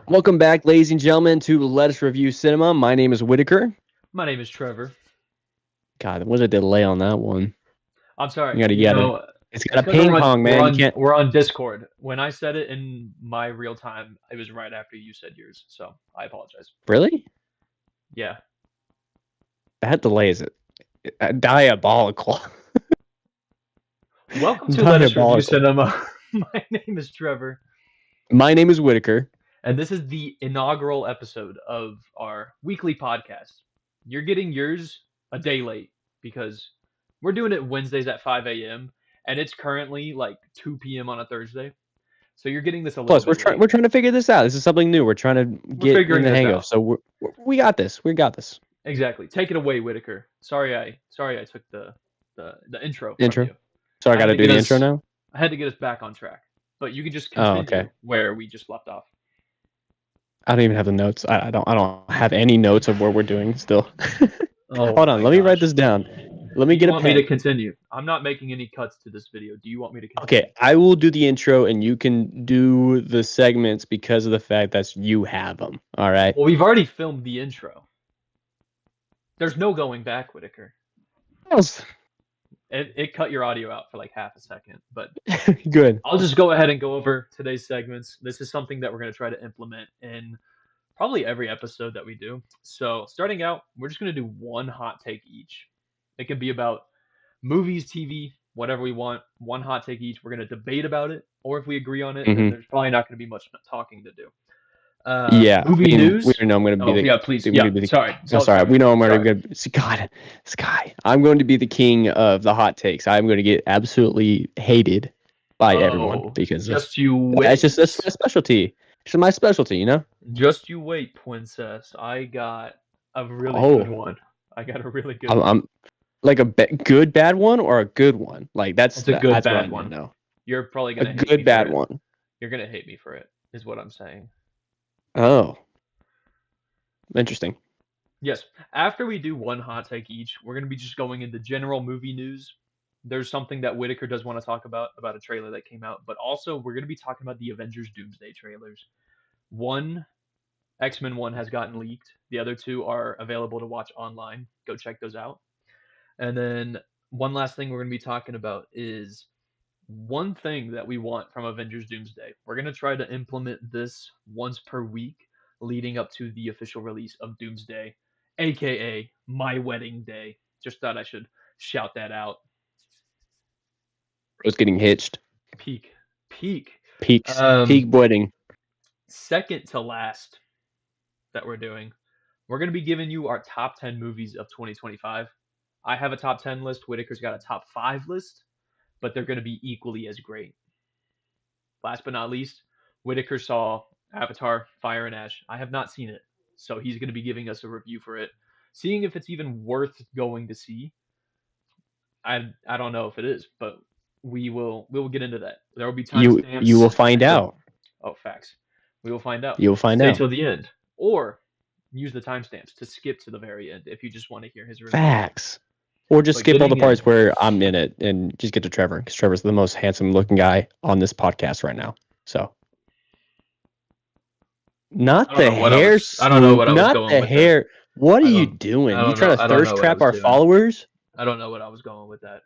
Welcome back, ladies and gentlemen, to Let Us Review Cinema. My name is Whitaker. My name is Trevor. God, there was a delay on that one. I'm sorry. You gotta. It's got It's a because ping pong, man. You can't. we're on Discord. When I said it in my real time, it was right after you said yours, so I apologize. Really? Yeah. That delay is diabolical. Welcome to Let Us Review Diabolical. Cinema. My name is Trevor, My name is Whitaker. and this is the inaugural episode of our weekly podcast. You're getting yours a day late because we're doing it Wednesdays at 5 a.m. and it's currently like 2 p.m. on a Thursday. So you're getting this a little Plus, bit late. we're trying to figure this out. This is something new. We're trying to We're get in figuring the this hang of. out. So we got this. We got this. Exactly. Take it away, Whitaker. Sorry I took the intro from Intro. you. So I I got had to to do get the us intro now. I had to get us back on track. But you can just Oh, continue okay. where we just left off. I don't even have the notes. I don't have any notes of what we're doing still. Oh Hold on. my Let me write gosh. this down. Let me Do you get a want me to pen. continue? I'm not making any cuts to this video. Do you want me to continue? Okay, I will do the intro and you can do the segments because of the fact that you have them. All right. Well, we've already filmed the intro. There's no going back, Whitaker. It cut your audio out for like half a second, but Good. I'll just go ahead and go over today's segments. This is something that we're going to try to implement in probably every episode that we do. So, starting out, we're just going to do one hot take each. It could be about movies, TV, whatever we want. One hot take each. We're going to debate about it, or if we agree on it, then Mm-hmm. there's probably not going to be much talking to do. Yeah. Movie We news. know I'm going to be Oh, the. yeah, please. We're Yeah, going to be the. sorry. I'm sorry. We know I'm Sorry. going to be. God, this guy. I'm going to be the king of the hot takes. I'm going to get absolutely hated by everyone because just you wait. that's my specialty. It's my specialty, you know. Just you wait, princess. I got a really good Oh, one. I got a really good I'm, one. I'm like a good bad one or a good one. Like It's a good that's what I bad want one. to know. You're probably A gonna hate good me bad for it. one. You're gonna hate me for it, is what I'm saying. Oh, interesting. Yes. After we do one hot take each, we're gonna be just going into general movie news. There's something that Whitaker does want to talk about a trailer that came out, but also we're gonna be talking about the Avengers Doomsday trailers. One X-Men 1 has gotten leaked. The other two are available to watch online. Go check those out. And then one last thing we're going to be talking about is one thing that we want from Avengers Doomsday. We're going to try to implement this once per week leading up to the official release of Doomsday, aka my wedding day. Just thought I should shout that out. I was getting hitched. Peak. Peak wedding. Second to last that we're doing, we're going to be giving you our top 10 movies of 2025. I have a top 10 list. Whitaker's got a top 5 list, but they're going to be equally as great. Last but not least, Whitaker saw Avatar Fire and Ash. I have not seen it, so he's going to be giving us a review for it, seeing if it's even worth going to see. I don't know if it is, but we will get into that. There will be timestamps. You will find out. Oh, facts. We will find out. You will find Stay out. till the end, or use the timestamps to skip to the very end if you just want to hear his review. Facts. Or just skip all the parts where I'm in it and just get to Trevor, because Trevor's the most handsome looking guy on this podcast right now. So, not the hair. I don't know what I was not going the with hair. that. What are you doing? You trying to thirst trap our followers? I don't know what I was going with that.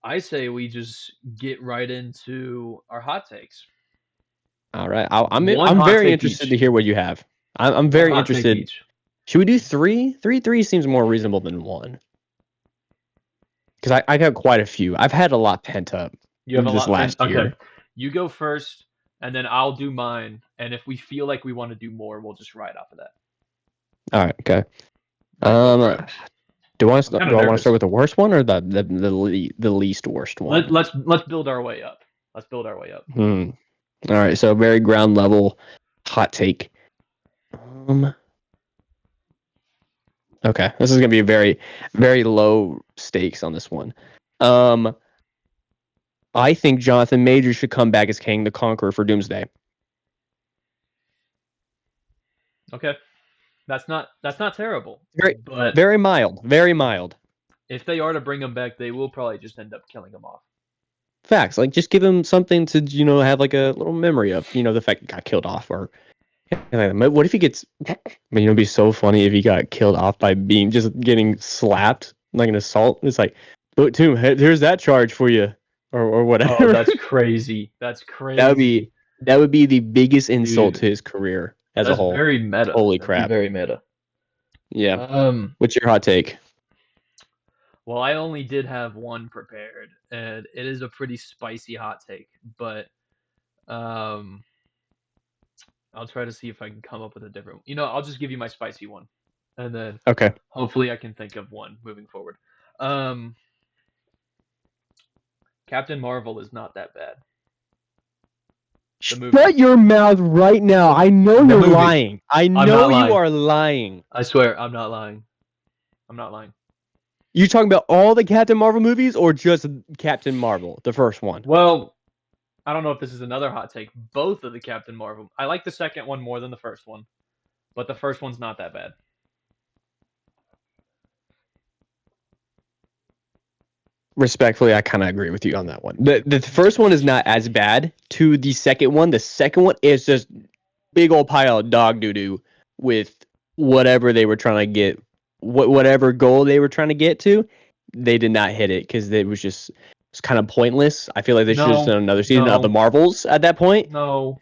I say we just get right into our hot takes. All right, I'm very interested to hear what you have. I'm very interested. Should we do 3? 3 seems more reasonable than 1. Because I got quite a few. I've had a lot pent up. You have this last year. Okay, you go first, and then I'll do mine. And if we feel like we want to do more, we'll just ride off of that. All right. Okay. Do I want to start with the worst one or the least worst one? Let's build our way up. All right. So very ground level hot take. Okay, this is gonna be a very, very low stakes on this one. I think Jonathan Majors should come back as Kang the Conqueror for Doomsday. Okay, that's not terrible. Very mild. Very mild. If they are to bring him back, they will probably just end up killing him off. Facts. Like, just give him something to, have like a little memory of, the fact he got killed off. Or what if he gets? It'd be so funny if he got killed off by just getting slapped like an assault. It's like, look, Tomb, here's that charge for you, or whatever. Oh, that's crazy. That's crazy. That would be the biggest insult to his career as a whole. That's very meta. Holy crap! Very meta. Yeah. What's your hot take? Well, I only did have one prepared, and it is a pretty spicy hot take, but I'll try to see if I can come up with a different. I'll just give you my spicy one, and then hopefully I can think of one moving forward. Captain Marvel is not that bad. Shut your mouth right now. I know you're lying. I know you are lying. I swear, I'm not lying. I'm not lying. You talking about all the Captain Marvel movies or just Captain Marvel, the first one? Well, I don't know if this is another hot take. Both of the Captain Marvel. I like the second one more than the first one, but the first one's not that bad. Respectfully, I kind of agree with you on that one. The first one is not as bad to the second one. The second one is just big old pile of dog doo-doo with whatever they were trying to get, whatever goal they were trying to get to. They did not hit it because it was kind of pointless. I feel like they should have done another season of the Marvels at that point. No.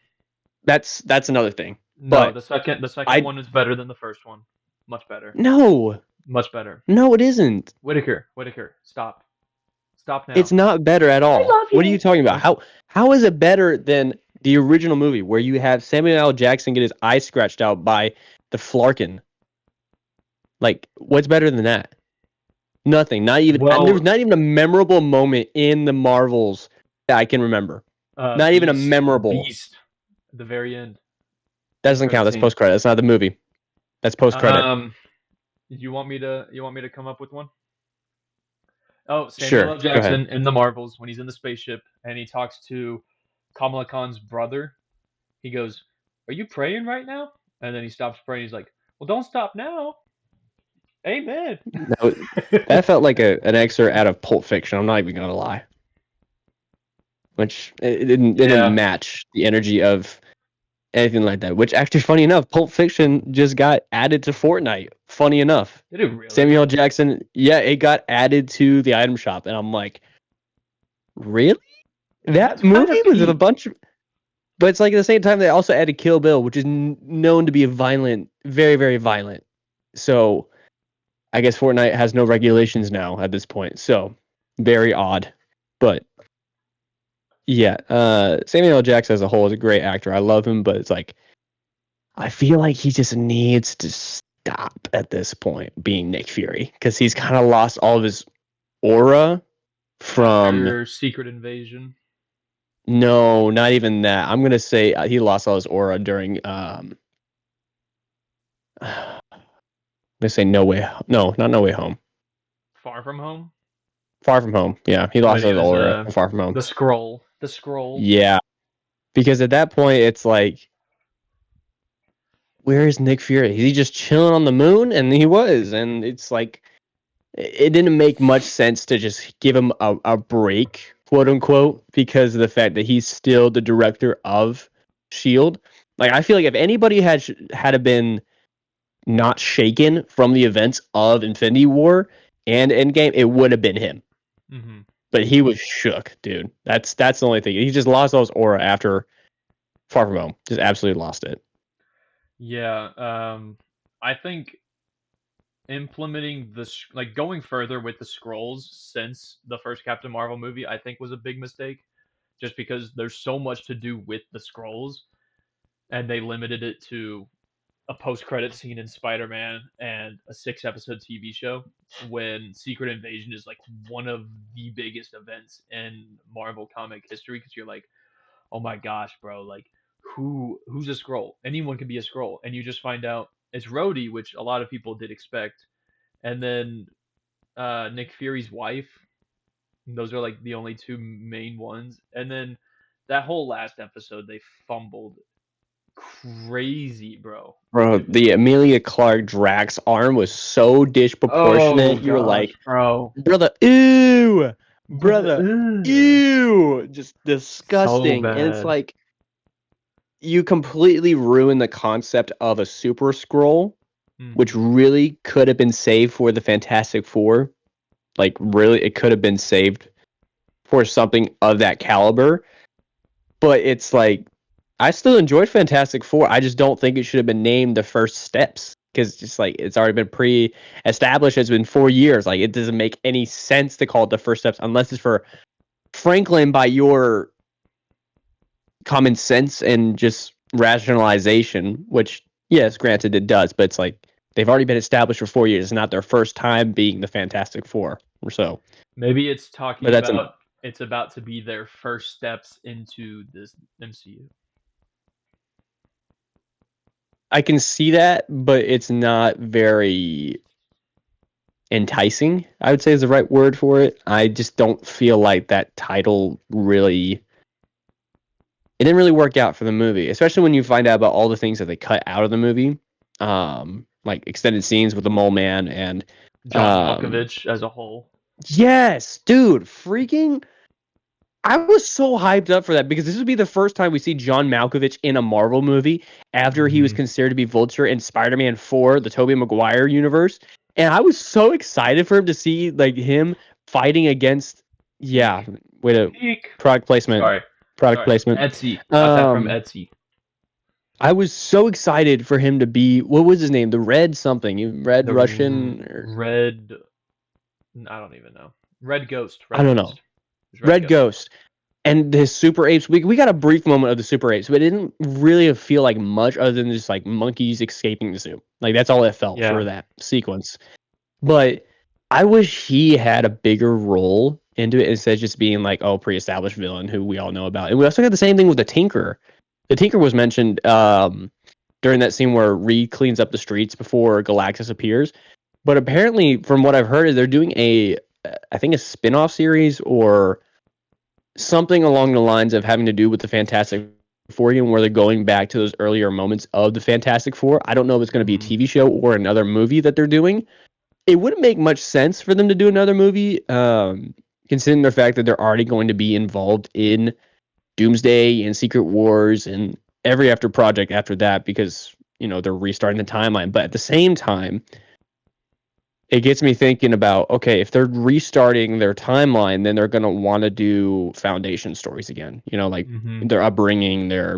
That's another thing. No, but the second one is better than the first one. Much better. No. Much better. No, it isn't. Whitaker, stop. Stop now. It's not better at all. What are you talking about? How is it better than the original movie where you have Samuel L. Jackson get his eye scratched out by the Flarkin? Like, what's better than that? Nothing. Not even. There was not even a memorable moment in the Marvels that I can remember. Not even a memorable. Beast. At the very end. That doesn't count. That's post credit. That's not the movie. That's post credit. You want me to come up with one? Oh, Samuel L. Jackson in the Marvels when he's in the spaceship and he talks to Kamala Khan's brother. He goes, "Are you praying right now?" And then he stops praying. He's like, "Well, don't stop now." Amen. That felt like an excerpt out of Pulp Fiction. I'm not even gonna lie. Which it didn't match the energy of anything like that. Which actually, funny enough, Pulp Fiction just got added to Fortnite. Funny enough, did it really? Samuel L. Jackson, it got added to the item shop, and I'm like, really? That movie was a bunch of. But it's like at the same time they also added Kill Bill, which is known to be violent, very, very violent. So, I guess Fortnite has no regulations now at this point. So, very odd. But yeah, Samuel L. Jackson as a whole is a great actor. I love him, but it's like I feel like he just needs to stop at this point being Nick Fury because he's kind of lost all of his aura from Secret Invasion. No, not even that. I'm gonna say he lost all his aura during. Let's say No Way. No, not No Way Home. Far From Home. Far From Home. Yeah, he lost his aura. Far From Home. The scroll. Yeah, because at that point it's like, where is Nick Fury? Is he just chilling on the moon? And he was, and it's like, it didn't make much sense to just give him a break, quote unquote, because of the fact that he's still the director of S.H.I.E.L.D. Like, I feel like if anybody had been not shaken from the events of Infinity War and Endgame, it would have been him. Mm-hmm. But he was shook, dude. That's the only thing. He just lost all his aura after Far From Home. Just absolutely lost it. Yeah, I think implementing going further with the scrolls since the first Captain Marvel movie, I think was a big mistake, just because there's so much to do with the scrolls, and they limited it to a post-credit scene in Spider-Man and a 6-episode TV show, when Secret Invasion is like one of the biggest events in Marvel comic history, because you're like, oh my gosh, bro, like who's a scroll? Anyone can be a scroll, and you just find out it's Rhodey, which a lot of people did expect, and then Nick Fury's wife. Those are like the only two main ones, and then that whole last episode they fumbled crazy, bro. The Emilia Clarke Drax arm was so disproportionate. You're like, bro, brother, ew. brother, ew, just disgusting. So and it's like you completely ruin the concept of a Super Skrull, which really could have been saved for the Fantastic Four. Like, really, it could have been saved for something of that caliber. But it's like, I still enjoyed Fantastic Four. I just don't think it should have been named the First Steps, because just like it's already been pre-established. It's been 4 years. Like, it doesn't make any sense to call it the First Steps unless it's for Franklin by your common sense and just rationalization, which, yes, granted it does, but it's like they've already been established for 4 years. It's not their first time being the Fantastic Four or so. Maybe it's talking about it's about to be their first steps into this MCU. I can see that, but it's not very enticing, I would say is the right word for it. I just don't feel like that title really... It didn't really work out for the movie, especially when you find out about all the things that they cut out of the movie. Like extended scenes with the Mole Man and John Malkovich as a whole. Yes, dude, freaking... I was so hyped up for that because this would be the first time we see John Malkovich in a Marvel movie after he was considered to be Vulture in Spider-Man 4, the Tobey Maguire universe. And I was so excited for him to see like him fighting against product placement. Product placement. Etsy. Got that from Etsy. I was so excited for him to be, what was his name? The Red something. Red Russian? Red... I don't even know. Red Ghost. I don't know. Red Ghost. And his Super Apes, we got a brief moment of the Super Apes, but it didn't really feel like much other than just like monkeys escaping the zoo. Like, that's all it felt for that sequence. But I wish he had a bigger role into it instead of just being like, pre-established villain who we all know about. And we also got the same thing with the Tinker. The Tinker was mentioned during that scene where Reed cleans up the streets before Galactus appears. But apparently, from what I've heard, is they're doing a spin-off series or something along the lines of having to do with the Fantastic Four, where they're going back to those earlier moments of the Fantastic Four. I don't know if it's going to be a TV show or another movie that they're doing. It wouldn't make much sense for them to do another movie, considering the fact that they're already going to be involved in Doomsday and Secret Wars and every after project after that, because they're restarting the timeline. But at the same time, it gets me thinking about, okay, if they're restarting their timeline, then they're going to want to do Foundation stories again, like their upbringing, their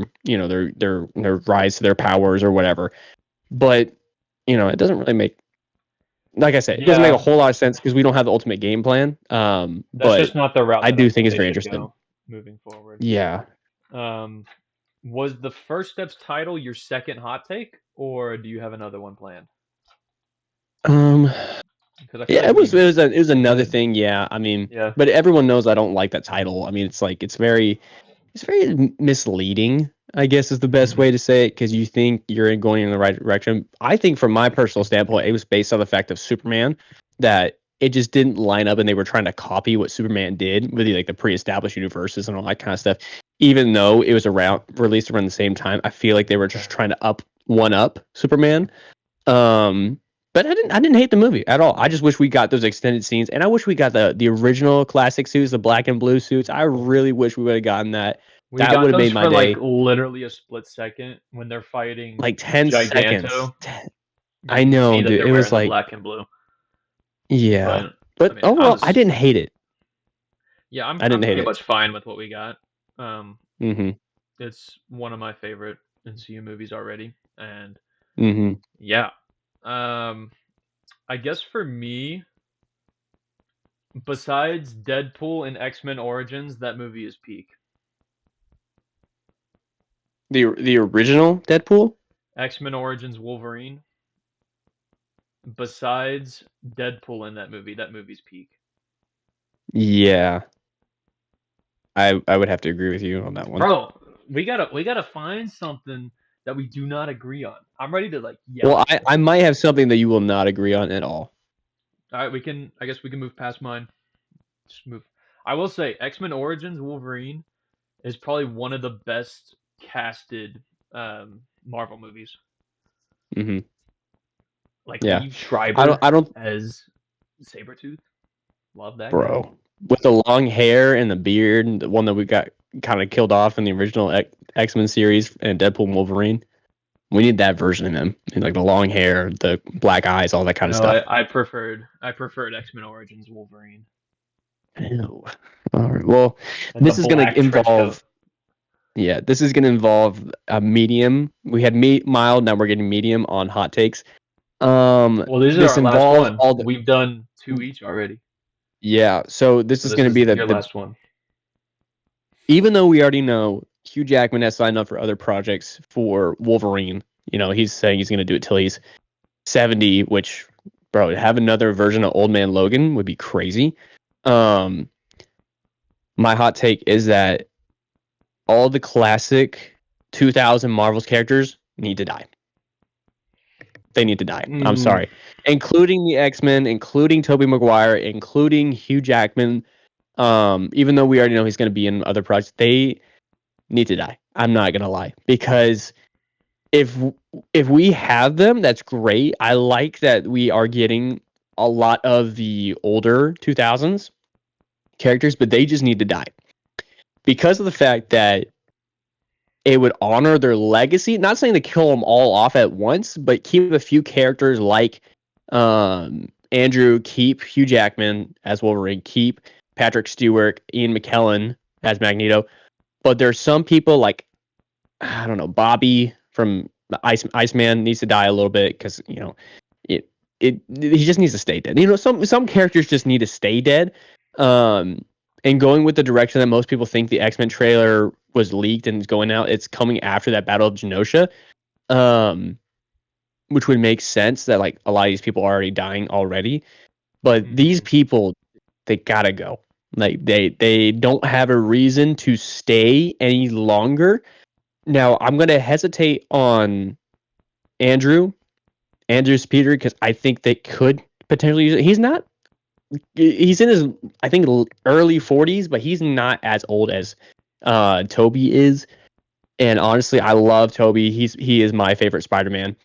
rise to their powers or whatever. But it doesn't really make, like I said, it doesn't make a whole lot of sense because we don't have the ultimate game plan. That's just not the route I do think it's very interesting moving forward. Yeah. Was the First Steps title your second hot take, or do you have another one planned? It was another thing. Yeah, I mean, but everyone knows I don't like that title. I mean, it's like it's very misleading, I guess is the best way to say it, because you think you're going in the right direction. I think from my personal standpoint, it was based on the fact of Superman, that it just didn't line up and they were trying to copy what Superman did with the pre-established universes and all that kind of stuff. Even though it was released around the same time, I feel like they were just trying to one up Superman. But I didn't hate the movie at all. I just wish we got those extended scenes, and I wish we got the original classic suits, the black and blue suits. I really wish we would have gotten that. That would have made my day. Like literally a split second when they're fighting, like 10 seconds. I know, dude. It was like black and blue. Yeah, but I mean, overall, I didn't hate it. Yeah, I'm pretty much fine with what we got. It's one of my favorite MCU movies already, and yeah. I guess for me, besides Deadpool and X-Men Origins, that movie is peak. The original Deadpool? X-Men Origins Wolverine. Besides Deadpool in that movie's peak. Yeah. I would have to agree with you on that one. Bro, we gotta find something that we do not agree on. I'm ready to yell. Well, I might have something that you will not agree on at all. All right, I guess we can move past mine. Just move. I will say X-Men Origins Wolverine is probably one of the best casted Marvel movies. Like Liev Schreiber I don't as Sabretooth. Love that bro. guy. with the long hair and the beard, the one that we got kind of killed off in the original X-Men series and Deadpool and Wolverine. We need that version of him. Like the long hair, the black eyes, all that kind of stuff. I preferred X-Men Origins Wolverine. Ew. All right. Well, And this is going to involve. Yeah, this is going to involve a medium. We had mild, now we're getting medium on hot takes. Well, these are our last one. We've done 2 each already. Yeah, so this is going to be the last one. Even though we already know Hugh Jackman has signed up for other projects for Wolverine, he's saying he's going to do it till he's 70, which, bro, to have another version of Old Man Logan would be crazy. My hot take is that all the classic 2000 Marvel's characters need to die. They need to die. I'm sorry. Including the X-Men, including Tobey Maguire, including Hugh Jackman. Even though we already know he's going to be in other projects, they need to die. I'm not going to lie. Because if we have them, that's great. I like that we are getting a lot of the older 2000s characters, but they just need to die. Because of the fact that it would honor their legacy. Not saying to kill them all off at once, but keep a few characters like Andrew, keep Hugh Jackman as Wolverine, keep Patrick Stewart, Ian McKellen as Magneto. But there's some people like, I don't know, Bobby from Iceman needs to die a little bit because, he just needs to stay dead. Some characters just need to stay dead. And going with the direction that most people think the X-Men trailer was leaked and is going out, it's coming after that Battle of Genosha, which would make sense that like a lot of these people are already dying already. But these people, they gotta go. Like they don't have a reason to stay any longer. Now I'm gonna hesitate on Andrew's Peter because I think they could potentially use it. He's in his, I think, early 40s, but he's not as old as Tobey is. And honestly, I love Tobey. He is my favorite Spider-Man.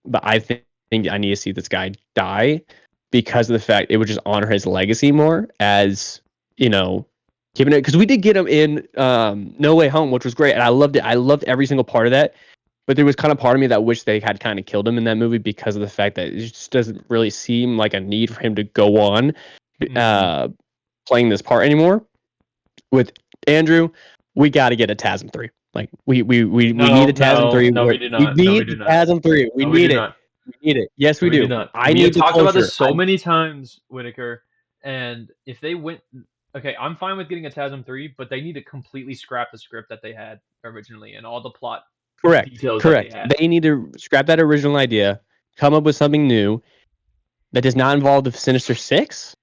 But I think I need to see this guy die because of the fact it would just honor his legacy more as, giving it. Because we did get him in No Way Home, which was great. And I loved it. I loved every single part of that. But there was kind of part of me that wished they had kind of killed him in that movie because of the fact that it just doesn't really seem like a need for him to go on playing this part anymore. With Andrew, we got to get a TASM 3. Like we need a TASM 3. No, we do not. We need TASM 3. We need it. We need it. Yes, we do. I need to talk about this so many times, Whitaker. And if they went, okay, I'm fine with getting a TASM 3, but they need to completely scrap the script that they had originally and all the plot. Correct. They need to scrap that original idea, come up with something new that does not involve the Sinister Six,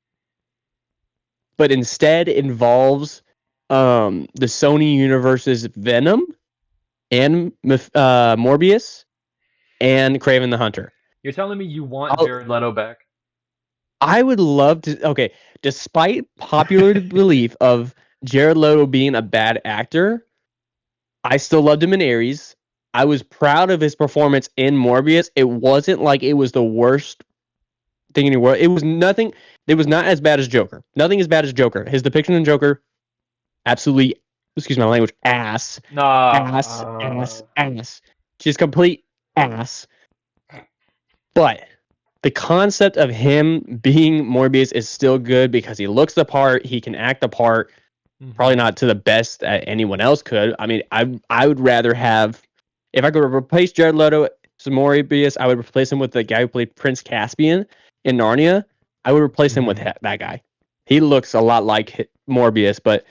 but instead involves the Sony Universe's Venom and Morbius and Kraven the Hunter. You're telling me you want Jared Leto back? I would love to. Okay, despite popular belief of Jared Leto being a bad actor, I still loved him in Ares. I was proud of his performance in Morbius. It wasn't like it was the worst thing in the world. It was nothing. It was not as bad as Joker. Nothing as bad as Joker. His depiction in Joker, absolutely, excuse my language, ass. Ass. Just complete ass. But the concept of him being Morbius is still good because he looks the part. He can act the part. Probably not to the best that anyone else could. I mean, I would rather have, if I could replace Jared Leto as Morbius, I would replace him with the guy who played Prince Caspian in Narnia. I would replace him with that guy. He looks a lot like Morbius, but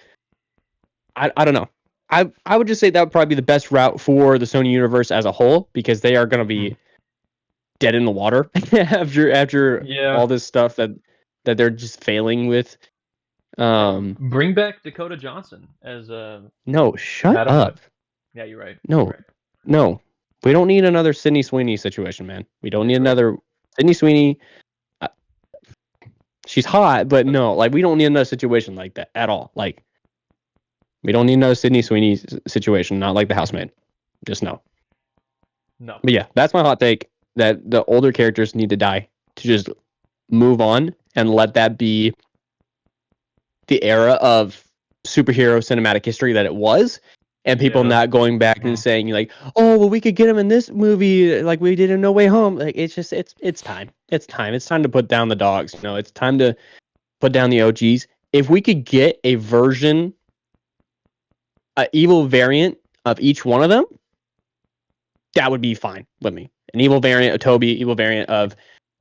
I don't know. I would just say that would probably be the best route for the Sony universe as a whole because they are going to be dead in the water after all this stuff that they're just failing with. Bring back Dakota Johnson as no, shut up. Yeah, you're right. No, we don't need another Sydney Sweeney situation, man. We don't need another Sydney Sweeney. She's hot, but no, like we don't need another situation like that at all. Like we don't need another Sydney Sweeney situation, not like the Housemaid. Just no. But yeah, that's my hot take. That the older characters need to die to just move on and let that be the era of superhero cinematic history that it was, and people not going back and saying like, oh well, we could get him in this movie like we did in No Way Home. Like it's just it's time. It's time to put down the dogs. You know, it's time to put down the OGs. If we could get a version, an evil variant of each one of them, that would be fine with me. An evil variant of Toby, evil variant of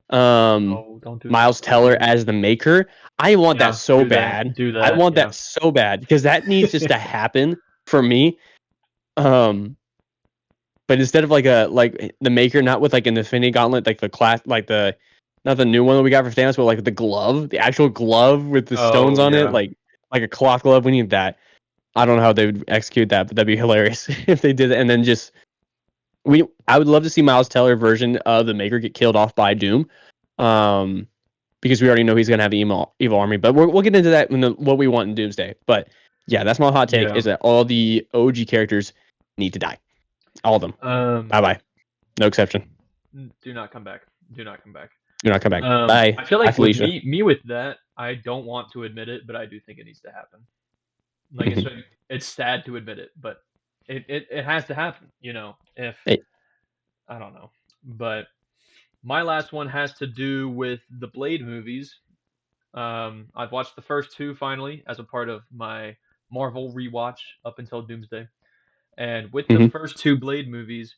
Miles Teller as the Maker. I want that so bad. Do that. I want that so bad because that needs just to happen for me. But instead of like the Maker, not with like an Infinity Gauntlet, like the class, like the not the new one that we got for Thanos, but like the glove, the actual glove with the stones on it, like a cloth glove. We need that. I don't know how they would execute that, but that'd be hilarious if they did it. And then just I would love to see Miles Teller version of the Maker get killed off by Doom, because we already know he's gonna have the evil army. But we'll get into that in what we want in Doomsday. But yeah, that's my hot take: is that all the OG characters need to die, all of them. Bye bye, no exception. Do not come back. Do not come back. Do not come back. Bye. I feel like with me with that, I don't want to admit it, but I do think it needs to happen. Like it's sad to admit it, but it has to happen. You know, I don't know, but my last one has to do with the Blade movies. I've watched the first two finally as a part of my Marvel rewatch up until Doomsday, and with the first two Blade movies,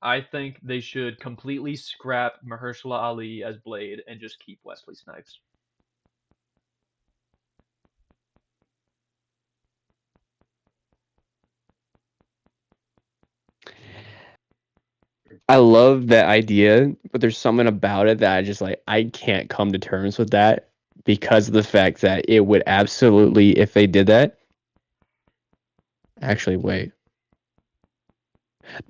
I think they should completely scrap Mahershala Ali as Blade and just keep Wesley Snipes. I love that idea, but there's something about it that I can't come to terms with that because of the fact that it would absolutely, if they did that. Actually, wait.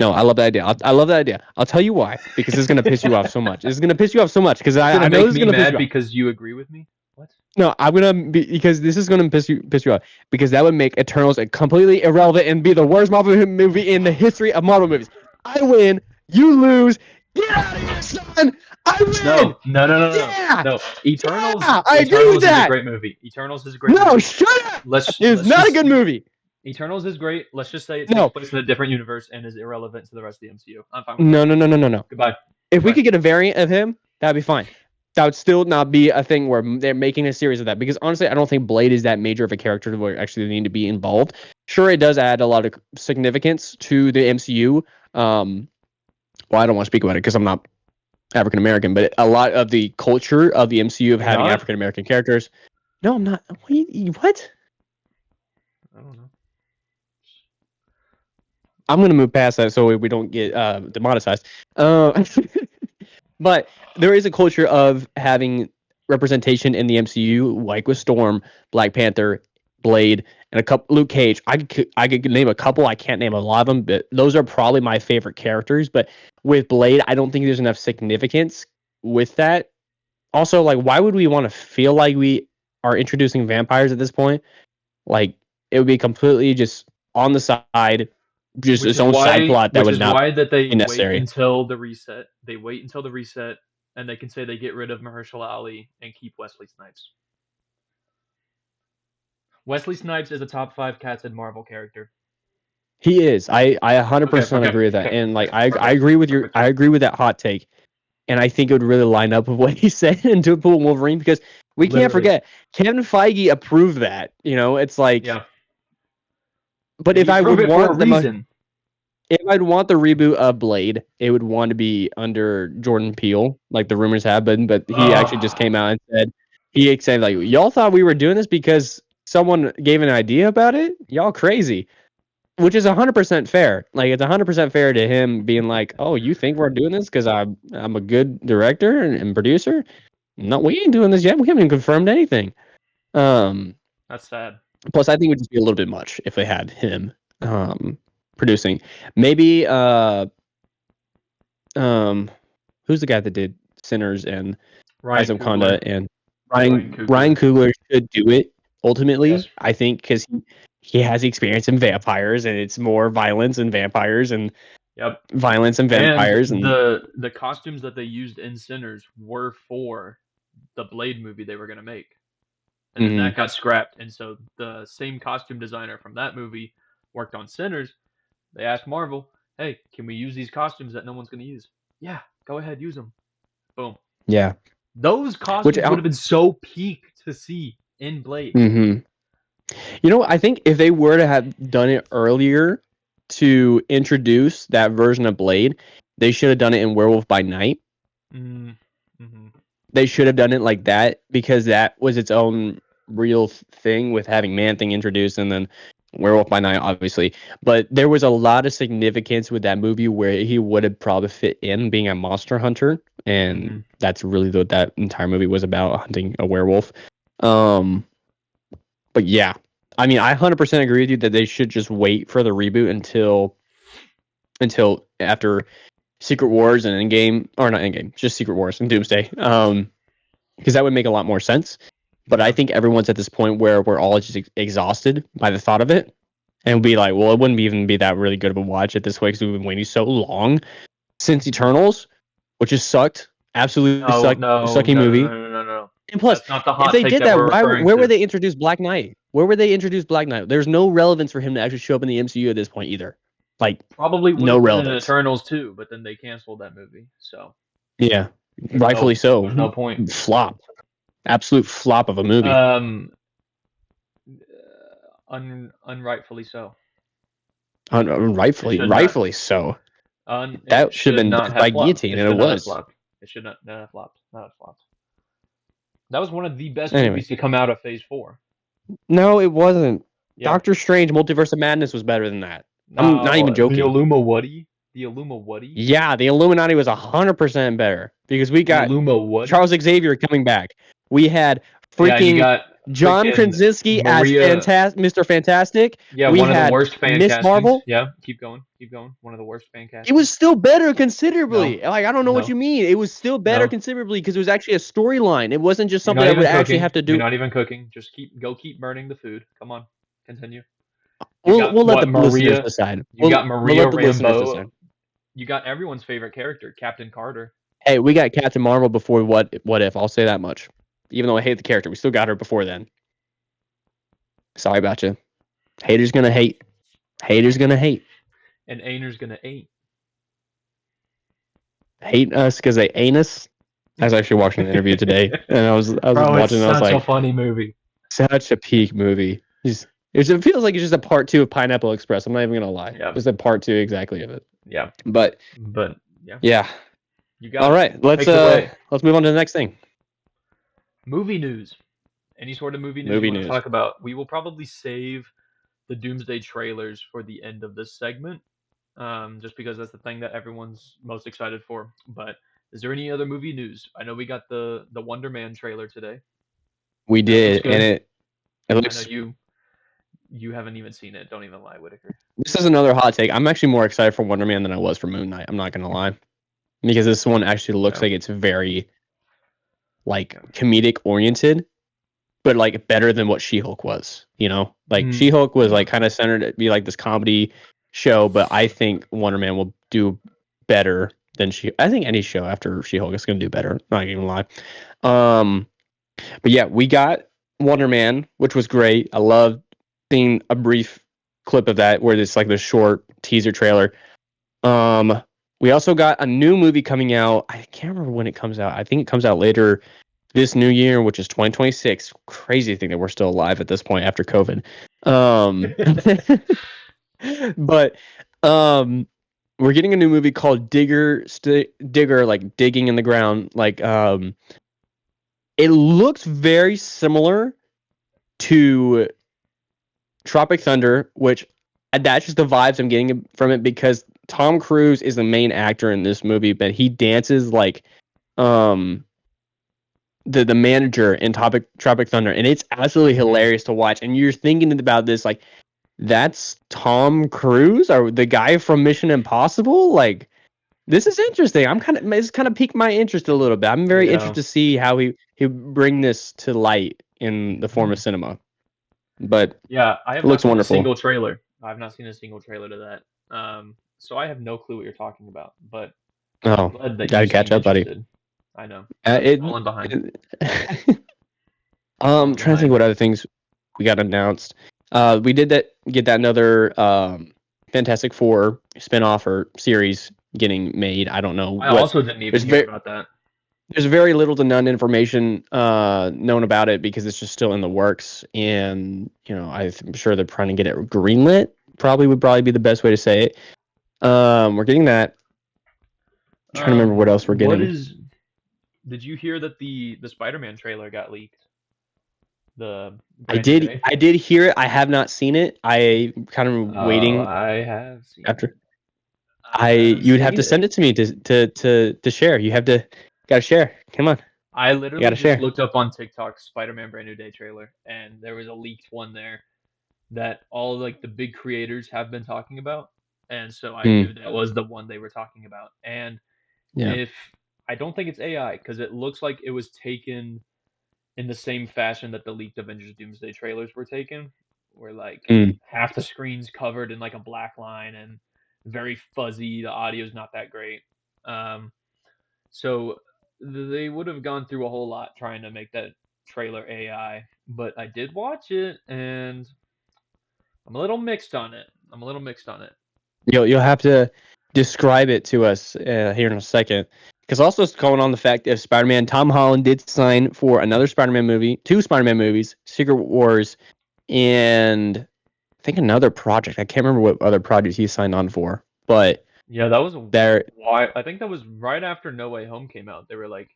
No, I love that idea. I love that idea. I'll tell you why. Because it's gonna piss you off so much. It's gonna piss you off so much because I know this is gonna piss you off. Because you agree with me. What? No, I'm gonna be because this is gonna piss you off because that would make Eternals completely irrelevant and be the worst Marvel movie in the history of Marvel movies. I win. You lose. Get out of here, son! I win! No. Yeah! No. Eternals. Yeah, I agree with that. Is a great movie. Eternals is a great movie. No, shut up! It's not a good movie. Eternals is great. Let's just say it takes place in a different universe and is irrelevant to the rest of the MCU. I'm fine with that. No. Goodbye. If we could get a variant of him, that'd be fine. That would still not be a thing where they're making a series of that. Because honestly, I don't think Blade is that major of a character where it actually need to be involved. Sure, it does add a lot of significance to the MCU. Well, I don't want to speak about it because I'm not African American, but a lot of the culture of the MCU of having African American characters. No, I'm not. What? I don't know. I'm going to move past that so we don't get demonetized. But there is a culture of having representation in the MCU, like with Storm, Black Panther, Blade, and a couple Luke Cage. I could name a couple. I can't name a lot of them, but those are probably my favorite characters. But with Blade, I don't think there's enough significance with that. Also, like, why would we want to feel like we are introducing vampires at this point? Like, it would be completely just on the side. Just its own side plot that would not be necessary. Wait until the reset. They wait until the reset, and they can say they get rid of Mahershala Ali and keep Wesley Snipes. Wesley Snipes is a top 5 casted Marvel character. He is. I 100% agree with that, and like I agree with that hot take, and I think it would really line up with what he said in Deadpool and Wolverine because we can't forget Kevin Feige approved that. You know, it's like. Yeah. But if I would want if I'd want the reboot of Blade, it would want to be under Jordan Peele, like the rumors have been. But he actually just came out and said like, y'all thought we were doing this because someone gave an idea about it? Y'all crazy. Which is 100% fair. Like, it's 100% fair to him being like, oh, you think we're doing this because I'm a good director and producer? No, we ain't doing this yet. We haven't even confirmed anything. That's sad. Plus, I think it would just be a little bit much if they had him producing. Maybe who's the guy that did Sinners and Rise of Conda, and Ryan Coogler should do it ultimately. Yes. I think because he has experience in vampires, and it's more violence and vampires and violence and vampires. And the costumes that they used in Sinners were for the Blade movie they were going to make. and then that got scrapped. And so the same costume designer from that movie worked on Sinners. They asked Marvel, "Hey, can we use these costumes that no one's going to use?" Yeah, go ahead, use them. Boom. Yeah. Those costumes would have been so peak to see in Blade. You know, I think if they were to have done it earlier to introduce that version of Blade, they should have done it in Werewolf by Night. They should have done it like that because that was its own real thing with having Man-Thing introduced and then Werewolf by Night, obviously. But there was a lot of significance with that movie where he would have probably fit in being a monster hunter. And that's really what that entire movie was about, hunting a werewolf. But yeah, I mean, I 100% agree with you that they should just wait for the reboot until after Secret Wars and Endgame, or not Endgame, just Secret Wars and Doomsday. Because that would make a lot more sense. But I think everyone's at this point where we're all just exhausted by the thought of it. And be like, well, it wouldn't even be that really good of a watch at this way because we've been waiting so long since Eternals, which has sucked. Absolutely sucky movie. No. And plus, if they did that, where were they introduced Black Knight? Where were they introduced Black Knight? There's no relevance for him to actually show up in the MCU at this point either. Like, probably no relevance. In Eternals too, but then they canceled that movie. So yeah, rightfully so. There's no point. Flop. Absolute flop of a movie. Unrightfully so. Rightfully so. That should have been by guillotine, and it was. It should not have flopped. Not have flopped. That was one of the best movies to come out of Phase 4. No, it wasn't. Yeah. Doctor Strange: Multiverse of Madness was better than that. I'm not even joking. The Illuminati? Yeah, the Illuminati was 100% better because we got Charles Xavier coming back. We had freaking John Krasinski as Mr. Fantastic. Yeah, we one had of the worst fan Miss Marvel. Yeah, keep going. One of the worst fan castings. It was still better considerably. No. Like, I don't know what you mean. It was still better considerably because it was actually a storyline. It wasn't just something I would actually have to do. You're not even cooking. Just keep burning the food. Come on, continue. We'll let the listeners decide. You got Maria Rambeau. You got everyone's favorite character, Captain Carter. Hey, we got Captain Marvel before What If. I'll say that much. Even though I hate the character, we still got her before then. Sorry about you. Haters gonna hate. Haters gonna hate. And ainers gonna hate. Hate us because they ain't us. I was actually watching the interview today, and I was watching. And I was like, such a funny movie. Such a peak movie. It feels like it's just a part 2 of Pineapple Express. I'm not even gonna lie. Yeah. Just a part 2 exactly of it. Yeah. But yeah. Yeah. You got all right. Let's move on to the next thing. Movie news. Any sort of movie news you want to talk about? We will probably save the Doomsday trailers for the end of this segment, just because that's the thing that everyone's most excited for. But is there any other movie news? I know we got the Wonder Man trailer today. We did, and it looks. I know you haven't even seen it. Don't even lie, Whitaker. This is another hot take. I'm actually more excited for Wonder Man than I was for Moon Knight. I'm not gonna lie, because this one actually looks like it's very, like, comedic oriented, but like better than what She-Hulk was. You know, like She-Hulk was like kind of centered to be like this comedy show, but I think Wonder Man will do better than I think any show after She-Hulk is gonna do better. I'm not even gonna lie. But yeah, we got Wonder Man, which was great. I loved seeing a brief clip of that where it's like the short teaser trailer. We also got a new movie coming out. I can't remember when it comes out. I think it comes out later this new year, which is 2026. Crazy thing that we're still alive at this point after COVID. But we're getting a new movie called Digger, like digging in the ground. Like it looks very similar to Tropic Thunder, which that's just the vibes I'm getting from it because Tom Cruise is the main actor in this movie, but he dances like the manager in Tropic Thunder, and it's absolutely hilarious to watch. And you're thinking about this like, that's Tom Cruise or the guy from Mission Impossible? Like, this is interesting. It's kind of piqued my interest a little bit. I'm very interested to see how he bring this to light in the form of cinema. But yeah, I have looks wonderful. A single trailer. I've not seen a single trailer to that. So I have no clue what you're talking about. But gotta catch up, buddy. I know. Falling behind. Trying to think what other things we got announced. We did get that another Fantastic Four spinoff or series getting made. I don't know. I also didn't even hear about that. There's very little to none information known about it because it's just still in the works, and I'm sure they're trying to get it greenlit. Would probably be the best way to say it. We're getting that. I'm trying to remember what else we're getting. Did you hear that the Spider-Man trailer got leaked? I did hear it. I have not seen it. I kind of waiting. I have seen after. You'd have to send it to me to share. You have to gotta share. Come on. I literally just looked up on TikTok Spider-Man Brand New Day trailer, and there was a leaked one there that all like the big creators have been talking about, and so I knew that was the one they were talking about. And if I don't think it's AI because it looks like it was taken in the same fashion that the leaked Avengers Doomsday trailers were taken, where like half the screen's covered in like a black line and very fuzzy. The audio's not that great. So they would have gone through a whole lot trying to make that trailer AI. But I did watch it, and I'm a little mixed on it. You'll have to describe it to us here in a second. Because also it's going on the fact that Spider-Man, Tom Holland did sign for another Spider-Man movie, 2 Spider-Man movies, Secret Wars, and I think another project. I can't remember what other projects he signed on for, but yeah, that was why I think that was right after No Way Home came out. They were like,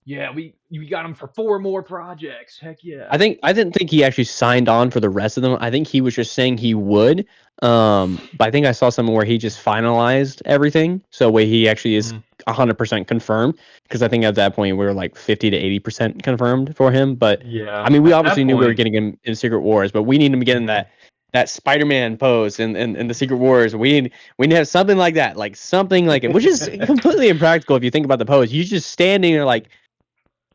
"Yeah, we got him for 4 more projects. Heck yeah!" I didn't think he actually signed on for the rest of them. I think he was just saying he would. But I think I saw something where he just finalized everything, so where he actually is 100% confirmed. Because I think at that point we were like 50 to 80% confirmed for him. But yeah, I mean, we obviously knew we were getting him in Secret Wars, but we need him to get in that Spider-Man pose in the Secret Wars. We need to have something like that, which is completely impractical if you think about the pose. You're just standing there like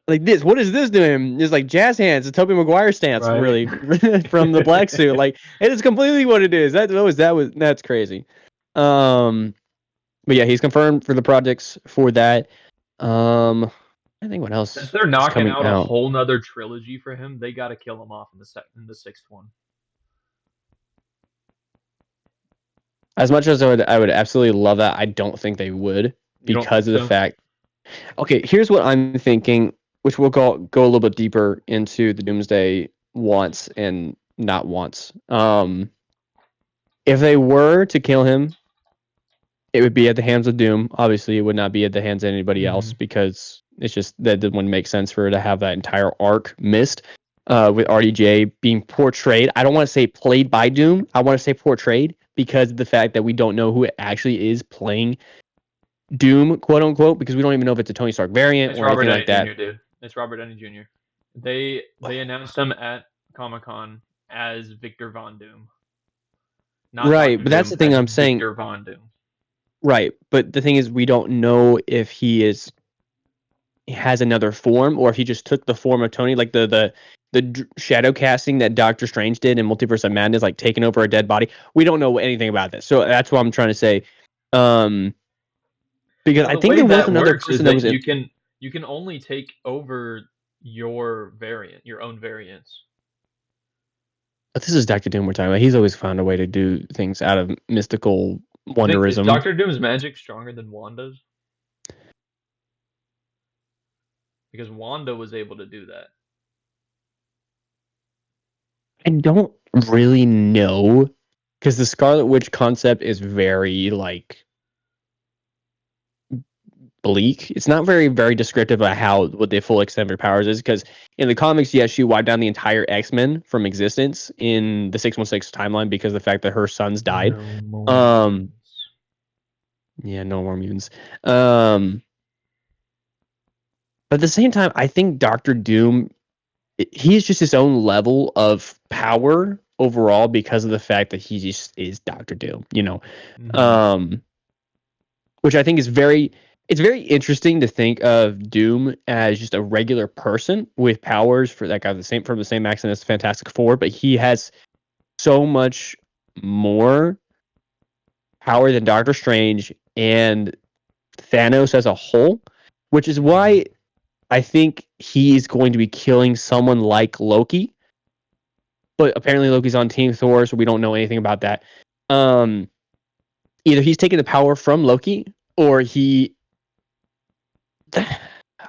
this. What is this doing? It's like jazz hands. It's Tobey Maguire stance, right? Really, from the black suit. Like it is completely what it is. That's crazy. But yeah, he's confirmed for the projects for that. I think what else? Since they're knocking out a whole nother trilogy for him, they got to kill him off in the 6th one. As much as I would absolutely love that, I don't think they would because of the fact. Okay, here's what I'm thinking, which we'll go a little bit deeper into the Doomsday wants and not wants. If they were to kill him, it would be at the hands of Doom. Obviously, it would not be at the hands of anybody else because it's just that wouldn't make sense for her to have that entire arc missed. With RDJ being portrayed, I don't want to say played by Doom. I want to say portrayed because of the fact that we don't know who actually is playing Doom, quote unquote, because we don't even know if it's a Tony Stark variant or anything like that. Dude. It's Robert Downey Jr. They announced him at Comic-Con as Victor Von Doom. Not right, but that's the thing I'm saying. Victor Von Doom. Right, but the thing is, we don't know if he has another form or if he just took the form of Tony, like the shadow casting that Doctor Strange did in Multiverse of Madness, like taking over a dead body. We don't know anything about this, so that's what I'm trying to say. Because I think there was another person that was you can only take over your own variants. But this is Doctor Doom we're talking about. He's always found a way to do things out of mystical wonderism. Is Doctor Doom's magic stronger than Wanda's? Because Wanda was able to do that. I don't really know, because the Scarlet Witch concept is very bleak. It's not very, very descriptive of what the full extent of her powers is, because in the comics, yes, she wiped down the entire X-Men from existence in the 616 timeline because of the fact that her sons died. Yeah, no more mutants. But at the same time, I think Doctor Doom, he's just his own level of power overall because of the fact that he just is Doctor Doom, which I think is very interesting to think of Doom as just a regular person with powers from the same accent as Fantastic Four, but he has so much more power than Doctor Strange and Thanos as a whole, which is why I think he's going to be killing someone like Loki. But apparently Loki's on Team Thor, so we don't know anything about that. Either he's taking the power from Loki, or he...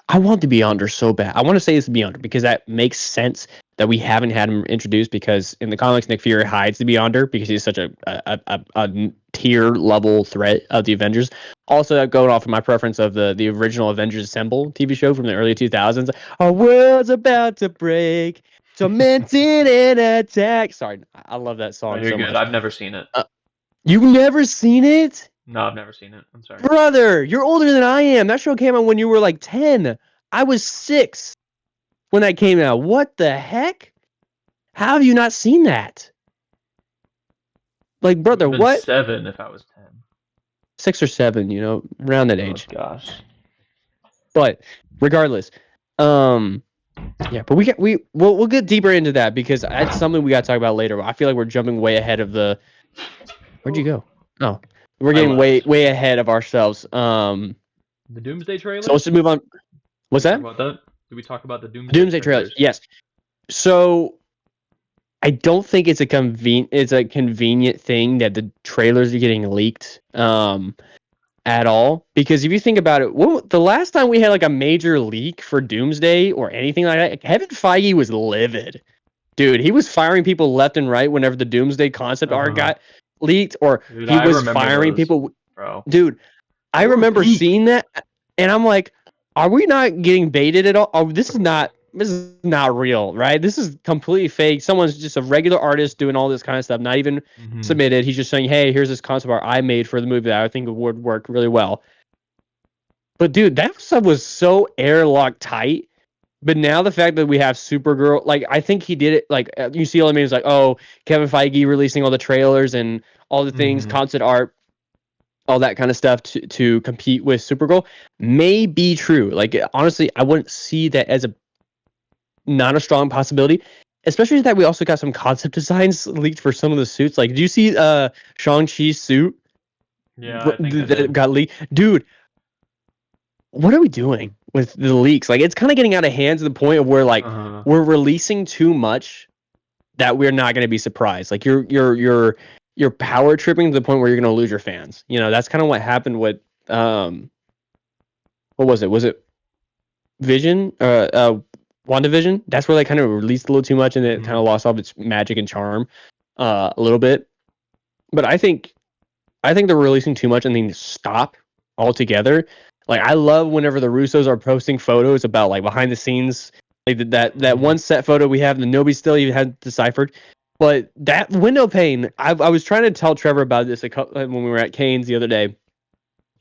I want the Beyonder so bad. I want to say it's the Beyonder because that makes sense that we haven't had him introduced, because in the comics, Nick Fury hides the Beyonder because he's such a tier level threat of the Avengers. Also, going off of my preference of the original Avengers Assemble TV show from the early 2000s. Our world's about to break, tormented and attack. Sorry, I love that song. You're so good. Much. I've never seen it. You've never seen it? No, I've never seen it. I'm sorry. Brother, you're older than I am. That show came out when you were like 10. I was 6 when that came out. What the heck? How have you not seen that? Like, brother, what? 7 if I was 10. 6 or 7, around that age. Oh, gosh. But regardless, yeah, but we'll get deeper into that because that's something we got to talk about later. I feel like we're jumping way ahead of the... Where'd you go? Oh, we're getting way ahead of ourselves. The Doomsday trailer? So let's just move on. What's that? Did we talk about the Doomsday trailers? Yes. So I don't think it's a convenient thing that the trailers are getting leaked at all, because if you think about it, the last time we had like a major leak for Doomsday or anything like that, Kevin Feige was livid. Dude, he was firing people left and right whenever the Doomsday concept art got leaked, or dude, he was firing people. Bro. Dude, I remember seeing that, and I'm like, are we not getting baited at all? Oh, this is not real, right? This is completely fake. Someone's just a regular artist doing all this kind of stuff, not even submitted. He's just saying, hey, here's this concept art I made for the movie that I think would work really well. But dude, that stuff was so airlock tight. But now the fact that we have Supergirl, like, I think he did it, like, you see all the memes like, oh, Kevin Feige releasing all the trailers and all the things, concept art, all that kind of stuff to compete with Supergirl may be true. Like, honestly, I wouldn't see that as not a strong possibility, especially that we also got some concept designs leaked for some of the suits. Like, did you see Shang-Chi's suit? Yeah, that got leaked? Dude, what are we doing with the leaks? Like, it's kind of getting out of hand to the point of where, like, we're releasing too much that we're not going to be surprised. Like, you're power tripping to the point where you're going to lose your fans. That's kind of what happened with what was it? Was it Vision? WandaVision? That's where they kind of released a little too much and it kind of lost all of its magic and charm a little bit. But I think they're releasing too much and they need to stop altogether. Like, I love whenever the Russos are posting photos about, like, behind the scenes, like that one set photo we have that nobody still even had deciphered. But that window pane, I was trying to tell Trevor about this when we were at Cane's the other day.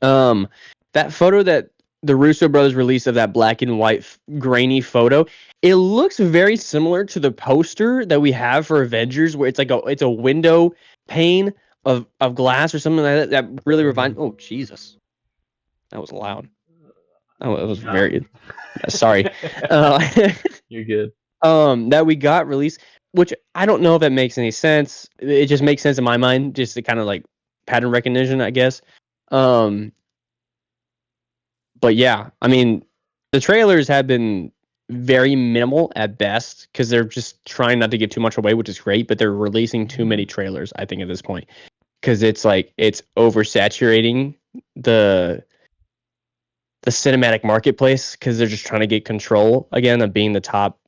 That photo that the Russo brothers released of that black and white grainy photo, it looks very similar to the poster that we have for Avengers, where it's a window pane of glass or something like that. That really reminds. Oh, Jesus. That was loud. Oh, it was very... Sorry. You're good. That we got released, which I don't know if that makes any sense. It just makes sense in my mind, just to kind of like pattern recognition, I guess. But yeah, I mean, the trailers have been very minimal at best because they're just trying not to give too much away, which is great, but they're releasing too many trailers, I think, at this point, because it's oversaturating the cinematic marketplace, because they're just trying to get control again of being the top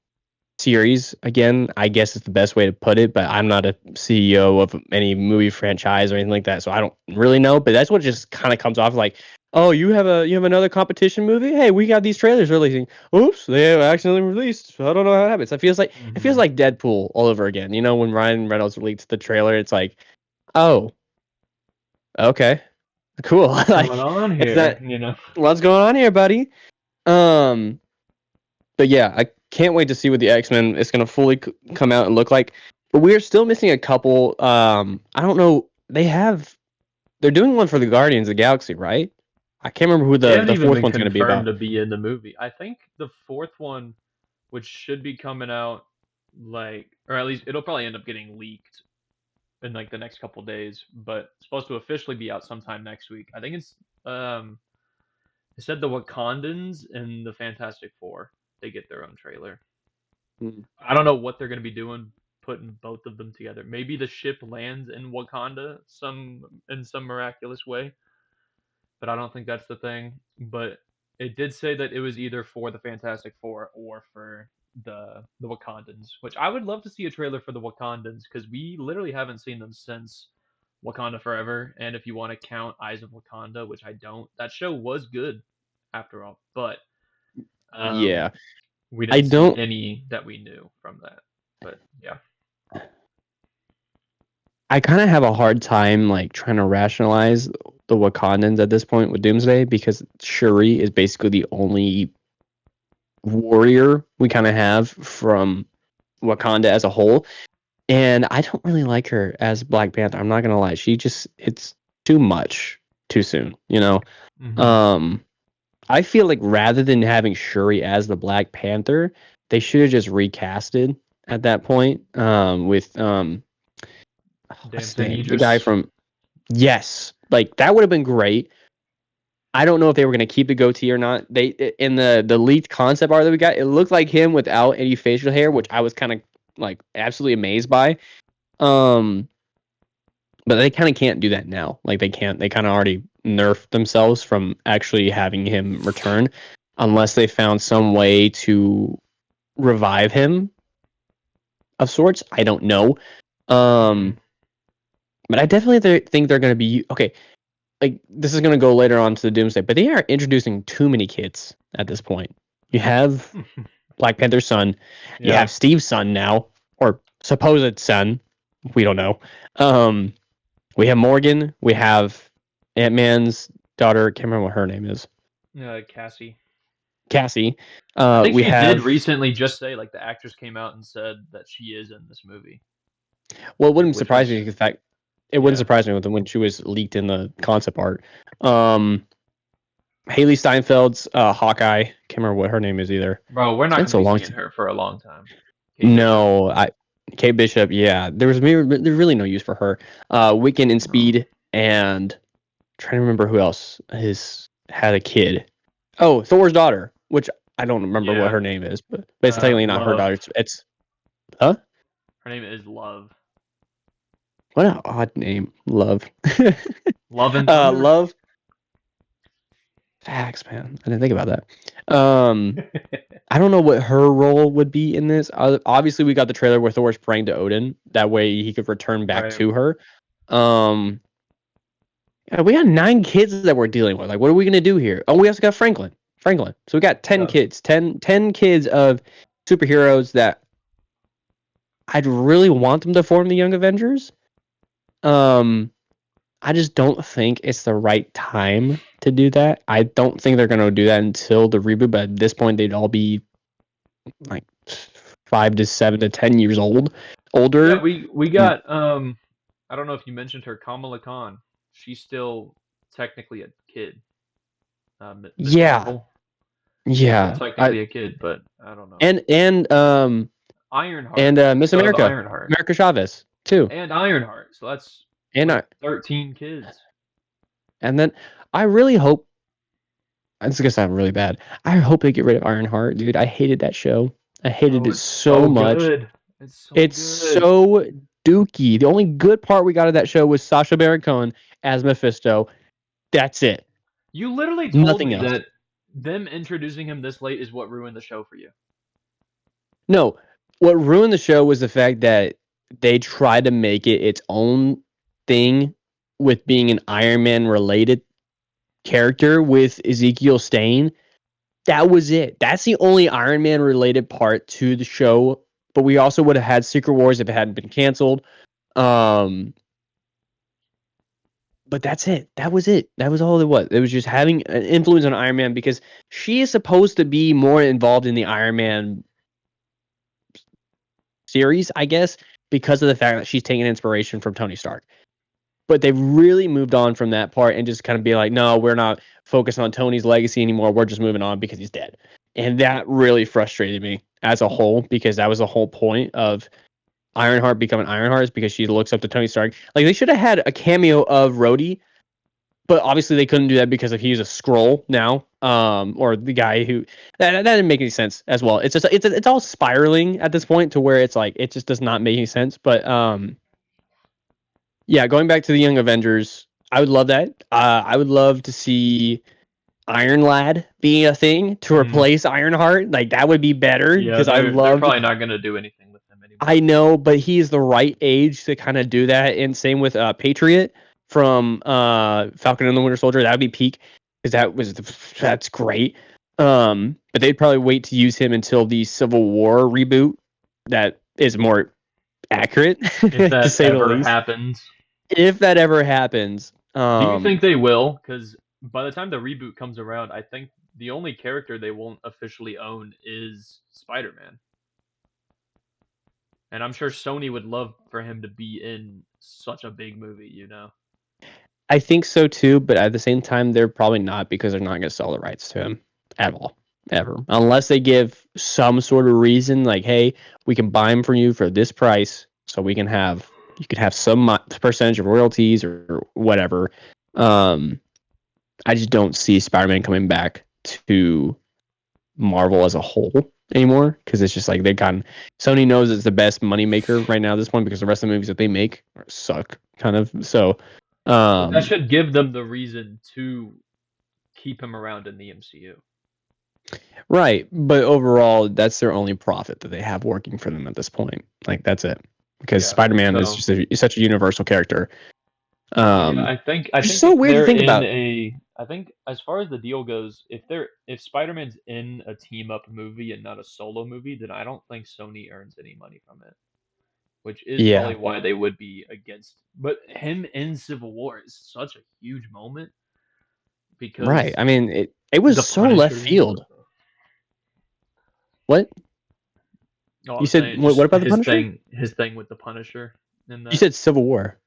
series again. I guess it's the best way to put it, but I'm not a CEO of any movie franchise or anything like that, so I don't really know. But that's what just kind of comes off like, oh, you have another competition movie? Hey, we got these trailers releasing. Oops, they have accidentally released. I don't know how it happens. It feels like Deadpool all over again. When Ryan Reynolds leaked the trailer, it's like, oh, okay. Cool. What's going on here? What's going on here, buddy? But yeah, I can't wait to see what the X-Men is going to fully come out and look like. But we're still missing a couple. I don't know. They're doing one for the Guardians of the Galaxy, right? I can't remember who the fourth one's going to be about. To be in the movie. I think the fourth one, which should be coming out, or at least it'll probably end up getting leaked in like the next couple days, but it's supposed to officially be out sometime next week. I think it's it said the Wakandans and the Fantastic Four. they get their own trailer. Hmm. I don't know what they're going to be doing, putting both of them together. Maybe the ship lands in Wakanda in some miraculous way, but I don't think that's the thing. But it did say that it was either for the Fantastic Four or for the Wakandans, which I would love to see a trailer for the Wakandans because we literally haven't seen them since Wakanda Forever. And if you want to count Eyes of Wakanda, which I don't, that show was good after all, but Yeah, we I didn't see don't. any that we knew from that. But yeah. I kind of have a hard time like trying to rationalize the Wakandans at this point with Doomsday because Shuri is basically the only warrior we kind of have from Wakanda as a whole, and I don't really like her as Black Panther. I'm not gonna lie, it's too much too soon, you know. Mm-hmm. I feel like rather than having Shuri as the Black Panther, they should have just recasted at that point with what's his Damson name? The guy Idris. from Yes, like that would have been great. I don't know if they were gonna keep the goatee or not. They in the leaked concept art that we got, it looked like him without any facial hair, which I was kind of like absolutely amazed by. Um, but they kind of can't do that now. Like they can't. They kind of already nerfed themselves from actually having him return, unless they found some way to revive him of sorts. I don't know. But I definitely think they're going to be okay. Like this is going to go later on to the Doomsday, but they are introducing too many kids at this point. You have Black Panther's son, you have Steve's son now, or supposed son. We don't know. We have Morgan. We have Ant-Man's daughter. Can't remember what her name is. Cassie. Cassie. I think we she have, did recently just say like the actress came out and said that she is in this movie. Well, it wouldn't surprise me. In fact, it wouldn't surprise me with when she was leaked in the concept art. Haley Steinfeld's Hawkeye. Can't remember what her name is either. Bro, we're not going to be seeing her for a long time. Kate Bishop. Yeah, there's really no use for her. Wiccan and Speed, and I'm trying to remember who else had a kid. Oh, Thor's daughter, which I don't remember what her name is, but it's technically not her daughter. It's Her name is Love. What an odd name, Love. Love and Love. Facts, man. I didn't think about that. I don't know what her role would be in this. Obviously, we got the trailer where Thor's praying to Odin. That way, he could return back to her. Yeah, we got 9 kids that we're dealing with. Like, what are we gonna do here? Oh, we also got Franklin. So we got 10 kids. 10 kids of superheroes that I'd really want them to form the Young Avengers. I just don't think it's the right time to do that. I don't think they're going to do that until the reboot, but at this point, they'd all be like 5 to 7 to 10 years older. Yeah, we got, I don't know if you mentioned her, Kamala Khan. She's still technically a kid. Marvel. Yeah. Technically a kid, but I don't know. And Ironheart. And Miss America. America Chavez, too. And Ironheart. So that's 13 kids. And then I really hope, it's going to sound really bad, I hope they get rid of Ironheart, dude. I hated that show. I hated it so much. Good. It's so dookie. The only good part we got of that show was Sacha Baron Cohen as Mephisto. That's it. You literally told me that them introducing him this late is what ruined the show for you. No, what ruined the show was the fact that they tried to make it its own thing with being an Iron Man related character with Ezekiel Stane. That was it. That's the only Iron Man related part to the show. But we also would have had Secret Wars if it hadn't been canceled. But that's it. That was it. That was all it was. It was just having an influence on Iron Man because she is supposed to be more involved in the Iron Man series, I guess, because of the fact that she's taking inspiration from Tony Stark. But they really moved on from that part and just kind of be like, no, we're not focused on Tony's legacy anymore. We're just moving on because he's dead. And that really frustrated me as a whole because that was the whole point of Ironheart becoming Ironheart is because she looks up to Tony Stark. Like, they should have had a cameo of Rhodey but obviously they couldn't do that because if he's a Skrull now, or the guy who that didn't make any sense as well. It's just it's all spiraling at this point to where it's like it just does not make any sense. But yeah, going back to the Young Avengers, I would love that. I would love to see Iron Lad be a thing to replace Ironheart. Like that would be better because they're probably not gonna do anything with him anymore. I know, but he's the right age to kind of do that. And same with Patriot from Falcon and the Winter Soldier. That would be peak because that's great. But they'd probably wait to use him until the Civil War reboot. That is more accurate. If that ever happens. If that ever happens. Do you think they will? Because by the time the reboot comes around, I think the only character they won't officially own is Spider-Man. And I'm sure Sony would love for him to be in such a big movie, you know? I think so too, but at the same time, they're probably not because they're not going to sell the rights to him at all, ever. Unless they give some sort of reason, like, hey, we can buy him for you for this price, so you can have some percentage of royalties or whatever. I just don't see Spider-Man coming back to Marvel as a whole anymore because it's just like Sony knows it's the best moneymaker right now at this point because the rest of the movies that they make suck kind of. So that should give them the reason to keep him around in the MCU. Right, but overall that's their only profit that they have working for them at this point. Like that's it. Because Spider-Man is just such a universal character. I think it's so weird to think about. I think as far as the deal goes, if Spider-Man's in a team up movie and not a solo movie, then I don't think Sony earns any money from it. Which is probably why they would be against. But him in Civil War is such a huge moment because I mean, it was so left field. What? No, you said what about the Punisher? His thing with the Punisher. You said Civil War.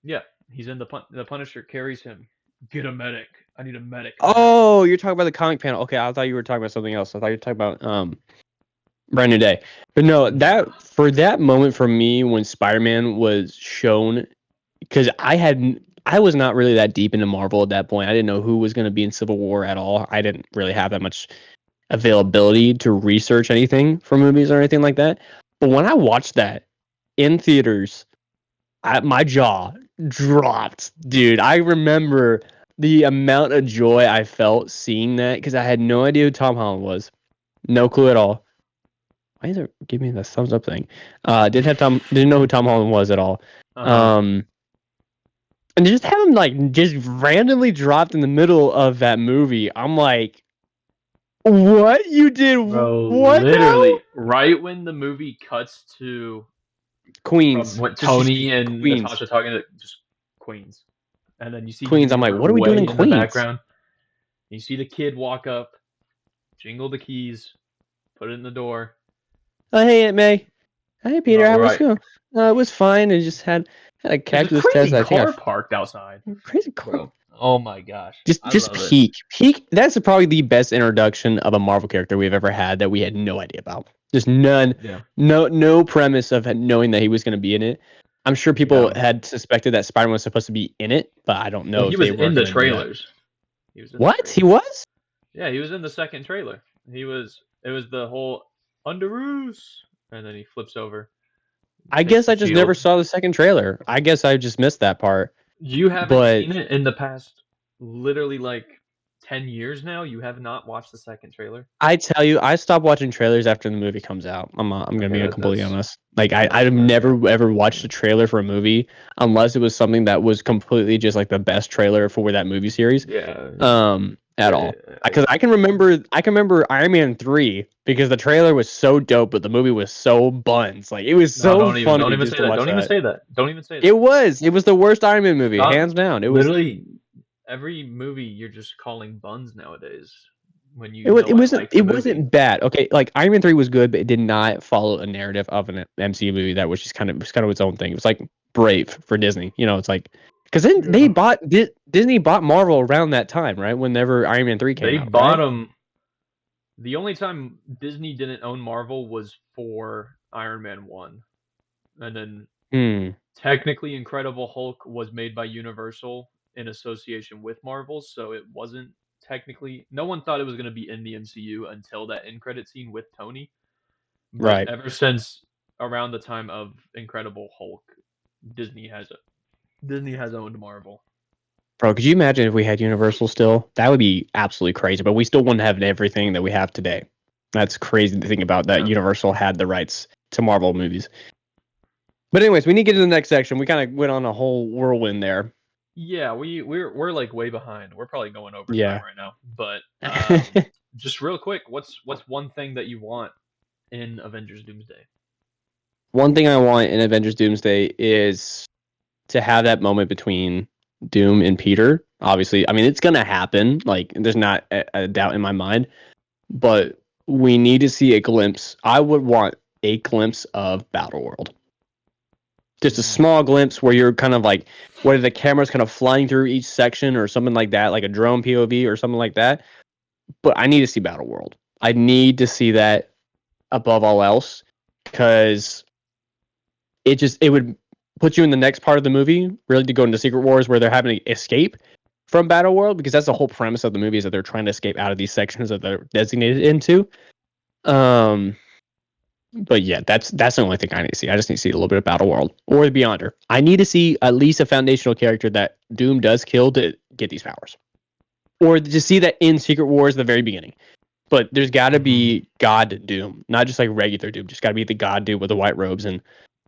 Yeah, he's in the Punisher carries him. Get a medic. I need a medic. Oh, you're talking about the comic panel. Okay, I thought you were talking about something else. I thought you were talking about Brand New Day. But no, that moment for me when Spider-Man was shown, because I was not really that deep into Marvel at that point. I didn't know who was going to be in Civil War at all. I didn't really have that much availability to research anything for movies or anything like that. But when I watched that in theaters, my jaw dropped, dude. I remember the amount of joy I felt seeing that because I had no idea who Tom Holland was. No clue at all. Why is it giving me the thumbs up thing? Didn't know who Tom Holland was at all. And just have him just randomly dropped in the middle of that movie. I'm like, what you did? Bro, what? Literally, now? Right when the movie cuts to Queens, when Tony and Natasha talking to just Queens, and then you see Queens. I'm like, what are we doing in Queens? The background. You see the kid walk up, jingle the keys, put it in the door. Oh, hey, Aunt May. Hey, Peter. How was it? It was fine. I just had a calculus test. I think I parked outside. Crazy car. Oh my gosh! Just peak. That's probably the best introduction of a Marvel character we've ever had that we had no idea about. Just none. Yeah. No premise of knowing that he was going to be in it. I'm sure people had suspected that Spider-Man was supposed to be in it, but I don't know. He was in the trailers. What? He was? Yeah, he was in the second trailer. It was the whole Underoos, and then he flips over. I guess I just never saw the second trailer. I guess I just missed that part. You haven't seen it in the past, literally 10 years now. You have not watched the second trailer. I tell you, I stopped watching trailers after the movie comes out. I'm gonna be completely honest. I've never ever watched a trailer for a movie unless it was something that was completely just the best trailer for that movie series. Yeah. At all, because I can remember Iron Man 3 because the trailer was so dope, but the movie was so buns. It was so fun. Don't even say that. Don't even say that. It was the worst Iron Man movie, hands down. It was literally every movie you're just calling buns nowadays. When you it wasn't bad. Okay, Iron Man 3 was good, but it did not follow a narrative of an MCU movie that was just kind of its own thing. It was like Brave for Disney. It's because then Disney bought Marvel around that time, right? Whenever Iron Man 3 came out. They bought them. The only time Disney didn't own Marvel was for Iron Man 1. And then technically Incredible Hulk was made by Universal in association with Marvel, so it wasn't technically. No one thought it was going to be in the MCU until that end credit scene with Tony. But Right. ever since around the time of Incredible Hulk, Disney has Disney has owned Marvel. Bro, could you imagine if we had Universal still? That would be absolutely crazy, but we still wouldn't have everything that we have today. That's crazy to think about, that Universal had the rights to Marvel movies. But anyways, we need to get to the next section. We kind of went on a whole whirlwind there. Yeah, we're like way behind. We're probably going over Yeah. time right now. But just real quick, what's one thing that you want in Avengers Doomsday? One thing I want in Avengers Doomsday is to have that moment between Doom and Peter. Obviously, I mean, it's going to happen. Like, there's not a doubt in my mind. But we need to see a glimpse. I would want a glimpse of Battleworld. Just a small glimpse where you're kind of like, whether the camera's kind of flying through each section or something like that, like a drone POV or something like that. But I need to see Battleworld. I need to see that above all else, because it would put you in the next part of the movie, really, to go into Secret Wars, where they're having to escape from Battleworld, because that's the whole premise of the movie, is that they're trying to escape out of these sections that they're designated into. But yeah, that's the only thing I need to see. I just need to see a little bit of Battleworld or the Beyonder. I need to see at least a foundational character that Doom does kill to get these powers, or to see that in Secret Wars at the very beginning. But there's got to be God Doom, not just like regular Doom. Just got to be the God Doom with the white robes and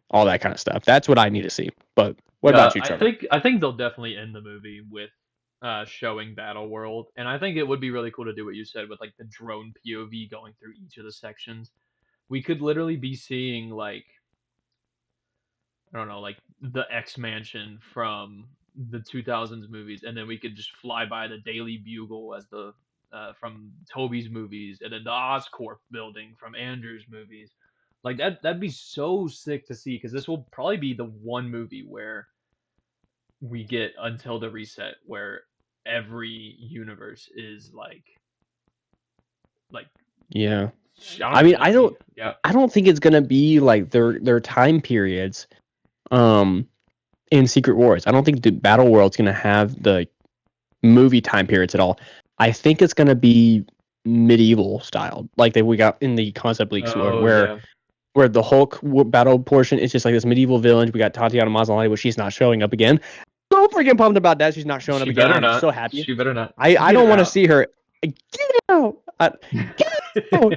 all that kind of stuff. That's what I need to see. But what about you, Trevor? I think they'll definitely end the movie with showing Battleworld, and I think it would be really cool to do what you said with like the drone POV going through each of the sections. We could literally be seeing like, I don't know, like the X Mansion from the 2000s movies, and then we could just fly by the Daily Bugle as the from Toby's movies, and then the Oscorp building from Andrew's movies. Like that'd be so sick to see, because this will probably be the one movie where we get Until the Reset, where every universe is like yeah. I mean, I don't think it's gonna be like their time periods in Secret Wars. I don't think the Battleworld's gonna have the movie time periods at all. I think it's gonna be medieval style, like that we got in the concept leaks, where the Hulk battle portion is just like this medieval village. We got Tatiana Maslany, but she's not showing up again. So freaking pumped about that. She's not showing up again. I'm so happy. She better not. I don't want to see her. Get out! Get out!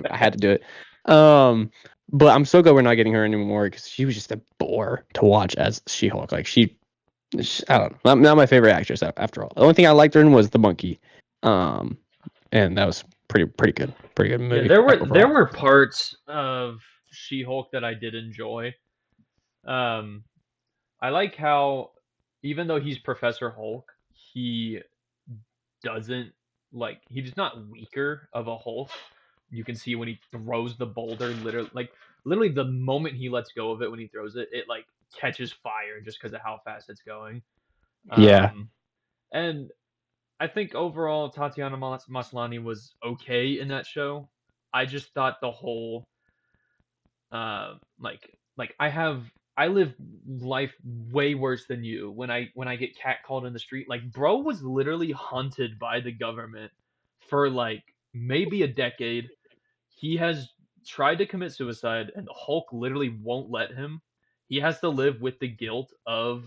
I had to do it. But I'm so glad we're not getting her anymore, because she was just a bore to watch as She-Hulk. Like she I don't know. Not my favorite actress after all. The only thing I liked her in was the monkey. And that was pretty good. Pretty good movie. Yeah, there were parts of She-Hulk that I did enjoy. I like how, even though he's Professor Hulk, he's not weaker of a Hulk. You can see when he throws the boulder, literally the moment he lets go of it, when he throws it, it like catches fire just because of how fast it's going. Yeah. And I think overall Tatiana Maslany was okay in that show. I just thought the whole I live life way worse than you. When I get catcalled in the street, like bro was literally hunted by the government for like maybe a decade. He has tried to commit suicide, and the Hulk literally won't let him. He has to live with the guilt of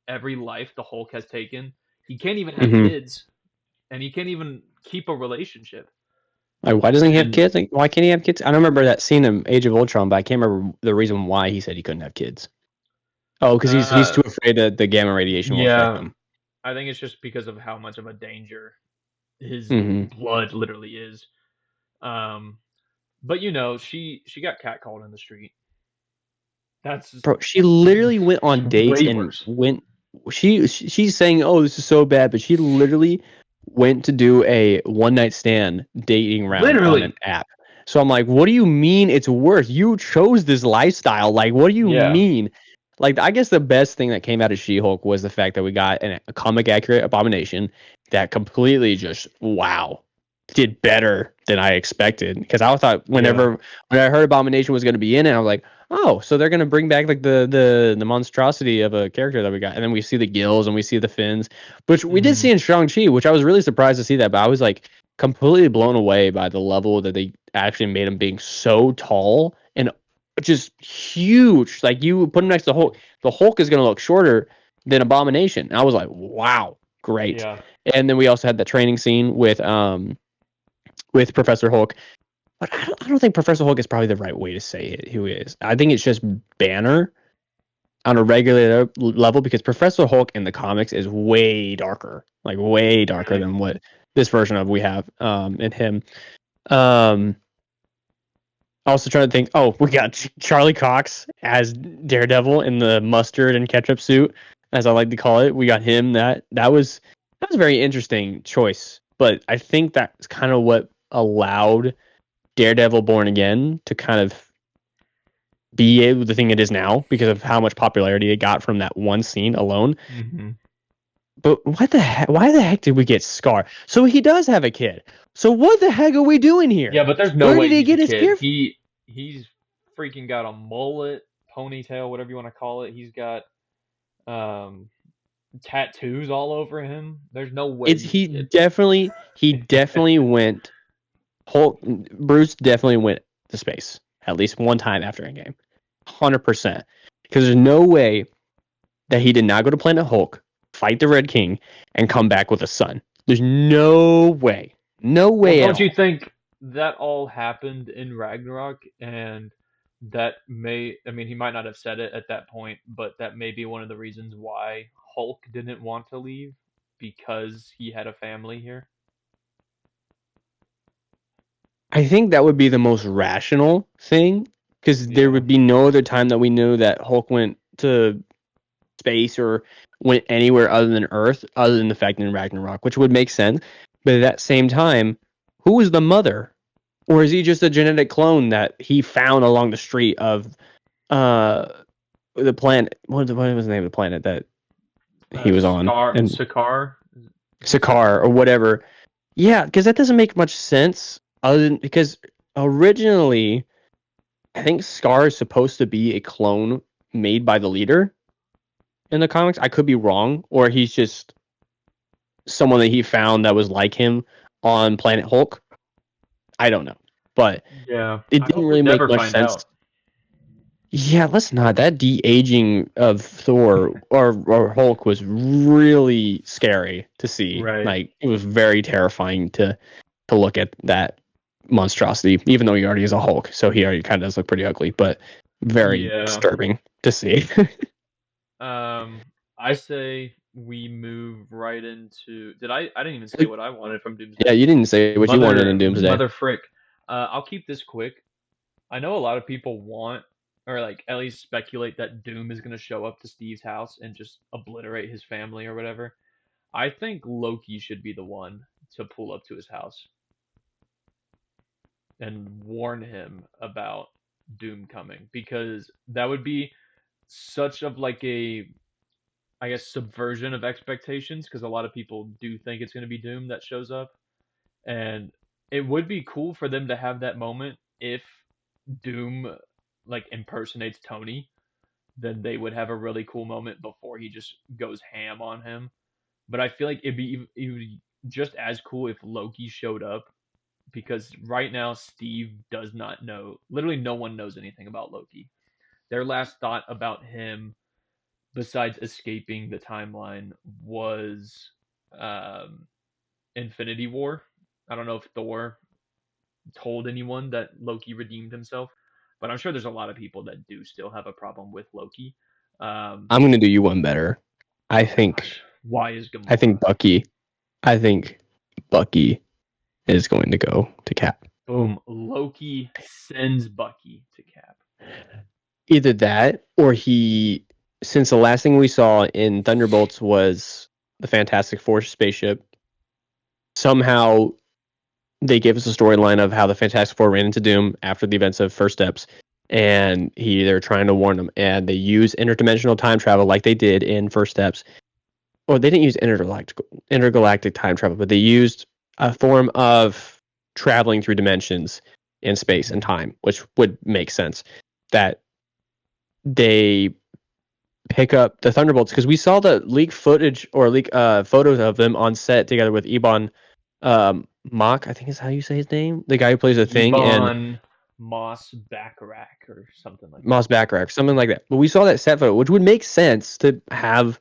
every life the Hulk has taken. He can't even have kids, and he can't even keep a relationship. Like, why doesn't he have kids? Like, why can't he have kids? I don't remember that scene in Age of Ultron, but I can't remember the reason why he said he couldn't have kids. Oh, because he's too afraid that the gamma radiation will affect him. I think it's just because of how much of a danger his blood literally is. But she got catcalled in the street. Bro, she literally went on dates and went. She's saying, "Oh, this is so bad," but she literally went to do a one-night stand dating round on an app. So I'm like, what do you mean it's worse? You chose this lifestyle. Like, what do you mean? Like, I guess the best thing that came out of She-Hulk was the fact that we got a comic accurate Abomination that completely just did better than I expected. Because I thought when I heard Abomination was going to be in it, I was like, oh, so they're gonna bring back like the monstrosity of a character that we got, and then we see the gills and we see the fins, which we did see in Shang-Chi, which I was really surprised to see that, but I was like completely blown away by the level that they actually made him being so tall and just huge. Like you put him next to the Hulk is gonna look shorter than Abomination. And I was like, wow, great. Yeah. And then we also had the training scene with Professor Hulk. But I don't think Professor Hulk is probably the right way to say it, who he is. I think it's just Banner on a regular level, because Professor Hulk in the comics is way darker. Like way darker than what this version of we have in him. Also trying to think, we got Charlie Cox as Daredevil in the mustard and ketchup suit, as I like to call it. We got him. That was a very interesting choice. But I think that's kind of what allowed Daredevil Born Again to kind of be the thing it is now, because of how much popularity it got from that one scene alone. Mm-hmm. But what the heck? Why the heck did we get Scar? So he does have a kid. So what the heck are we doing here? Yeah, but there's no way did he get his kid. He's freaking got a mullet, ponytail, whatever you want to call it. He's got tattoos all over him. There's no way. He definitely went. Bruce definitely went to space at least one time after Endgame, 100%. Because there's no way that he did not go to Planet Hulk, fight the Red King, and come back with a son. There's no way. No way. Well, don't you think that all happened in Ragnarok, and that he might not have said it at that point, but that may be one of the reasons why Hulk didn't want to leave, because he had a family here? I think that would be the most rational thing, because there would be no other time that we knew that Hulk went to space or went anywhere other than Earth, other than the fact in Ragnarok, which would make sense. But at that same time, who is the mother? Or is he just a genetic clone that he found along the street of the planet? What was the name of the planet that he was on? Sakaar? Sakaar or whatever. Yeah, because that doesn't make much sense. Because originally, I think Scar is supposed to be a clone made by the leader in the comics. I could be wrong, or he's just someone that he found that was like him on Planet Hulk. I don't know, but it didn't really make much sense. Out. Yeah, let's not. That de-aging of Thor or Hulk was really scary to see. Right. Like, it was very terrifying to look at that monstrosity, even though he already is a Hulk, so he already kind of does look pretty ugly, but very disturbing to see. I say we move right into. I didn't even say what I wanted from Doomsday. Yeah, you didn't say what you wanted in Doomsday. Mother frick. I'll keep this quick. I know a lot of people want, or like at least speculate, that Doom is going to show up to Steve's house and just obliterate his family or whatever. I think Loki should be the one to pull up to his house and warn him about Doom coming, because that would be such of like a, I guess, subversion of expectations, because a lot of people do think it's going to be Doom that shows up, and it would be cool for them to have that moment. If Doom like impersonates Tony, then they would have a really cool moment before he just goes ham on him. But I feel like it would be just as cool if Loki showed up, because right now Steve does not know. Literally no one knows anything about Loki. Their last thought about him, besides escaping the timeline, was Infinity War. I don't know if Thor told anyone that Loki redeemed himself, but I'm sure there's a lot of people that do still have a problem with Loki. I'm going to do you one better. I think Gamora? I think Bucky is going to go to Cap. Boom. Loki sends Bucky to Cap. Either that, or since the last thing we saw in Thunderbolts was the Fantastic Four spaceship, somehow they gave us a storyline of how the Fantastic Four ran into Doom after the events of First Steps, and they're trying to warn them, and they use interdimensional time travel like they did in First Steps. Or they didn't use intergalactic time travel, but they used a form of traveling through dimensions in space and time, which would make sense. That they pick up the Thunderbolts, because we saw the leak footage or leak photos of them on set together with Ebon Mock, I think is how you say his name, the guy who plays the Thing, and Moss Backrack or something like Moss that. Backrack, something like that. But we saw that set photo, which would make sense to have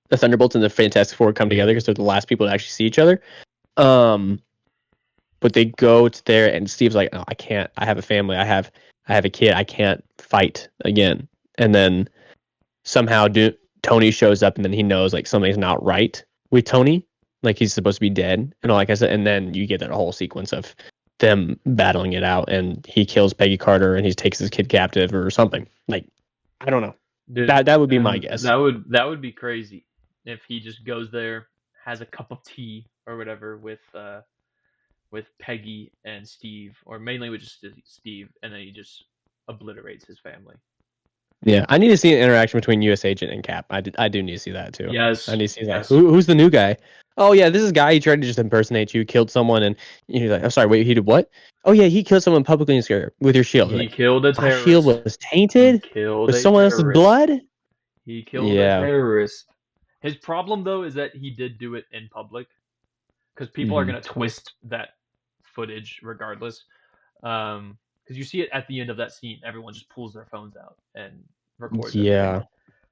the Thunderbolts and the Fantastic Four come together, because they're the last people to actually see each other. But they go to there, and Steve's like, "Oh, I can't. I have a family. I have a kid. I can't fight again." And then somehow Tony shows up, and then he knows like something's not right with Tony. Like he's supposed to be dead, and like I said, and then you get that whole sequence of them battling it out, and he kills Peggy Carter, and he takes his kid captive or something. Like, I don't know. Dude, that would be my guess. That would be crazy if he just goes there, has a cup of tea or whatever with Peggy and Steve, or mainly with just Steve, and then he just obliterates his family. Yeah, I need to see an interaction between U.S. Agent and Cap. I do need to see that too. Yes, I need to see that. Who's the new guy? Oh yeah, this is a guy. He tried to just impersonate you, killed someone, and you're like, "I'm sorry, wait, he did what?" Oh yeah, he killed someone publicly with your shield. He killed a terrorist. My shield was tainted with someone else's blood. He killed a terrorist. His problem though is that he did do it in public, because people are gonna twist that footage regardless. Because you see it at the end of that scene, everyone just pulls their phones out and records. Yeah.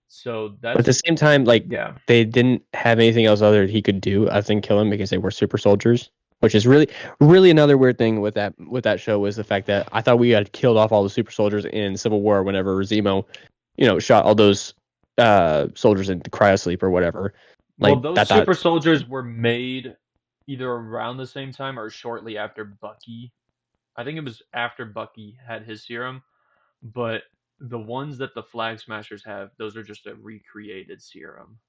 So that's. But at the same time, like, they didn't have anything else other he could do other than kill him, because they were super soldiers. Which is really, really another weird thing with that show, was the fact that I thought we had killed off all the super soldiers in Civil War whenever Zemo, shot all those soldiers into cryosleep or whatever. Like, well, those super soldiers were made either around the same time or shortly after Bucky. I think it was after Bucky had his serum, but the ones that the Flag Smashers have, those are just a recreated serum.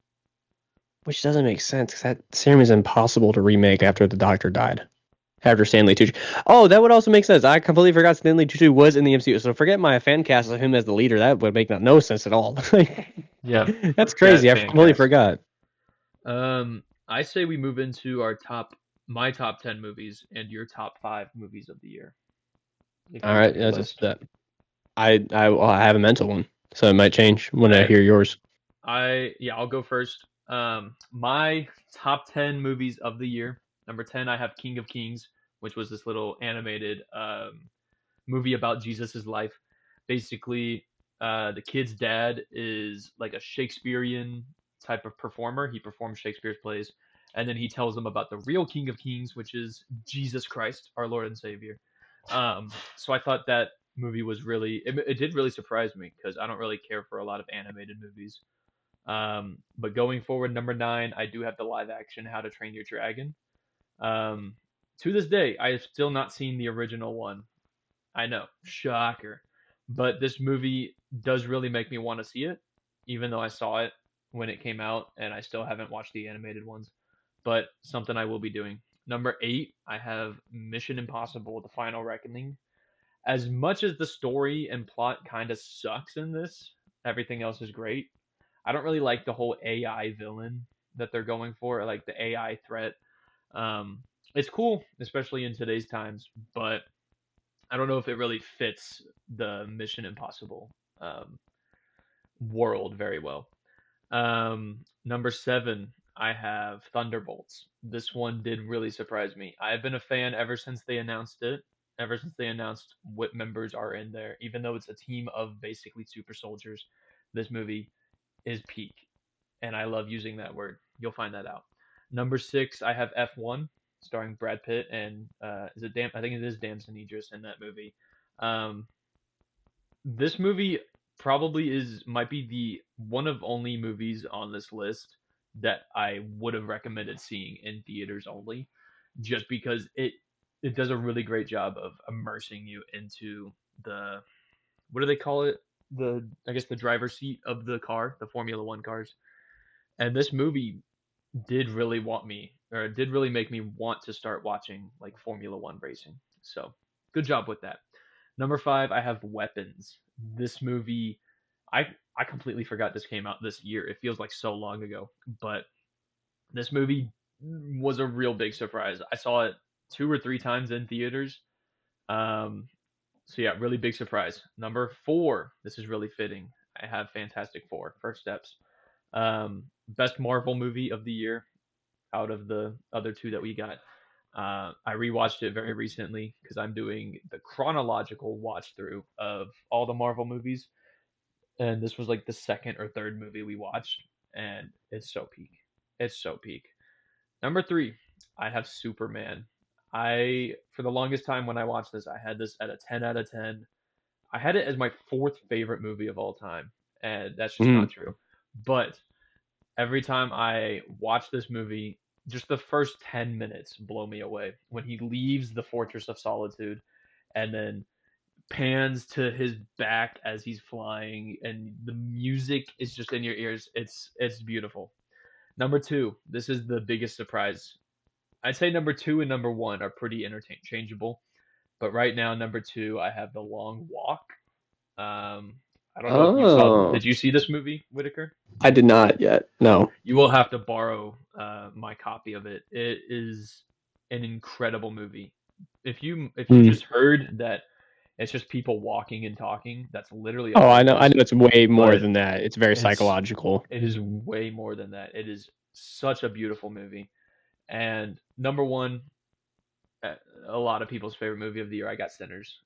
Which doesn't make sense, because that serum is impossible to remake after the Doctor died. After Stanley Tucci. Oh, that would also make sense. I completely forgot Stanley Tucci was in the MCU. So forget my fan cast of him as the leader. That would make no sense at all. Yeah. That's crazy. I completely forgot. I say we move into my top 10 movies and your top 5 movies of the year. All right, that's that. I have a mental one, so it might change when I hear yours. I'll go first. My top 10 movies of the year. Number 10, I have King of Kings, which was this little animated movie about Jesus's life. Basically, the kid's dad is like a Shakespearean type of performer. He performs Shakespeare's plays, and then he tells them about the real King of Kings, which is Jesus Christ, our Lord and Savior. So I thought that movie was it did really surprise me, because I don't really care for a lot of animated movies. But going forward, number 9, I do have the live action How to Train Your Dragon. To this day, I have still not seen the original one. I know, shocker. But this movie does really make me want to see it, even though I saw it when it came out, and I still haven't watched the animated ones. But something I will be doing. Number 8, I have Mission Impossible: The Final Reckoning. As much as the story and plot kind of sucks in this, everything else is great. I don't really like the whole AI villain that they're going for, like the AI threat. It's cool, especially in today's times, but I don't know if it really fits the Mission Impossible world very well. Number 7, I have Thunderbolts. This one did really surprise me. I've been a fan ever since they announced it, ever since they announced what members are in there. Even though it's a team of basically super soldiers, this movie is peak. And I love using that word. You'll find that out. Number 6, I have F1, starring Brad Pitt and I think it is Damson Idris in that movie. This movie probably might be the one of only movies on this list that I would have recommended seeing in theaters only, just because it does a really great job of immersing you into the, what do they call it? I guess the driver's seat of the car, the Formula One cars. And this movie did really make me want to start watching like Formula One racing. So good job with that. Number 5, I have Weapons. This movie, I completely forgot this came out this year. It feels like so long ago, but this movie was a real big surprise. I saw it 2 or 3 times in theaters. So yeah, really big surprise. Number 4. This is really fitting. I have Fantastic Four. First Steps. Best Marvel movie of the year out of the other two that we got. I rewatched it very recently because I'm doing the chronological watch through of all the Marvel movies, and this was like the second or third movie we watched, and it's so peak. It's so peak. Number 3, I have Superman. For the longest time when I watched this, I had this at a 10 out of 10. I had it as my fourth favorite movie of all time, and that's just not true. But every time I watch this movie, just the first 10 minutes blow me away. When he leaves the Fortress of Solitude and then pans to his back as he's flying, and the music is just in your ears. It's beautiful. Number 2, this is the biggest surprise. I'd say number 2 and number 1 are pretty interchangeable, but right now number 2 I have The Long Walk. I don't know if you saw. Did you see this movie, Whitaker? I did not yet. No. You will have to borrow my copy of it. It is an incredible movie. If you just heard that it's just people walking and talking, that's literally. I know it's way more than that. It's very psychological. It is way more than that. It is such a beautiful movie. And number 1, a lot of people's favorite movie of the year, I got Sinners.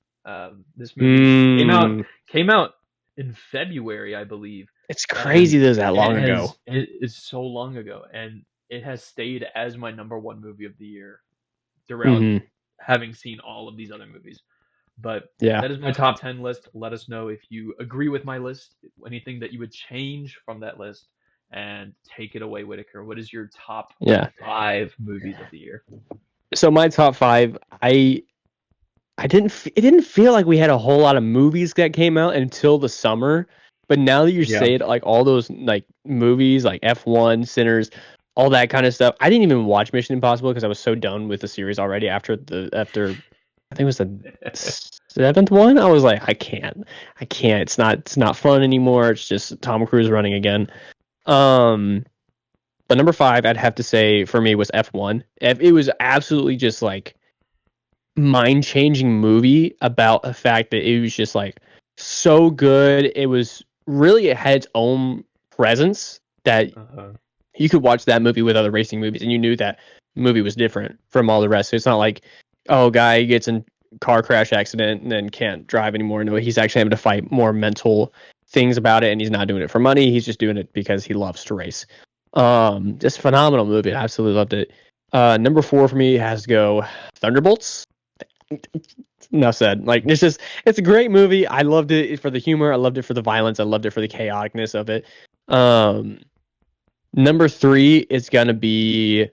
This movie came out in February, I believe. It's crazy that was that long ago. It is so long ago, and it has stayed as my number 1 movie of the year throughout having seen all of these other movies. But yeah, that is my top 10 list. Let us know if you agree with my list, anything that you would change from that list, and take it away, Whitaker. What is your top 5 movies of the year? So my top 5, it didn't feel like we had a whole lot of movies that came out until the summer. But now that you say it, like all those like movies like F1, Sinners, all that kind of stuff. I didn't even watch Mission Impossible because I was so done with the series already after I think it was the 7th one. I was like, I can't. It's not fun anymore. It's just Tom Cruise running again. But number 5, I'd have to say for me was F1. It was absolutely just like mind-changing movie about the fact that it was just like so good. It was really, it had its own presence that you could watch that movie with other racing movies and you knew that movie was different from all the rest. So it's not like, oh, guy gets in car crash accident and then can't drive anymore. No, he's actually having to fight more mental things about it, and he's not doing it for money. He's just doing it because he loves to race. Just phenomenal movie. I absolutely loved it. Number 4 for me has to go Thunderbolts. Enough said. Like, it's a great movie. I loved it for the humor. I loved it for the violence. I loved it for the chaoticness of it. Number 3 is gonna be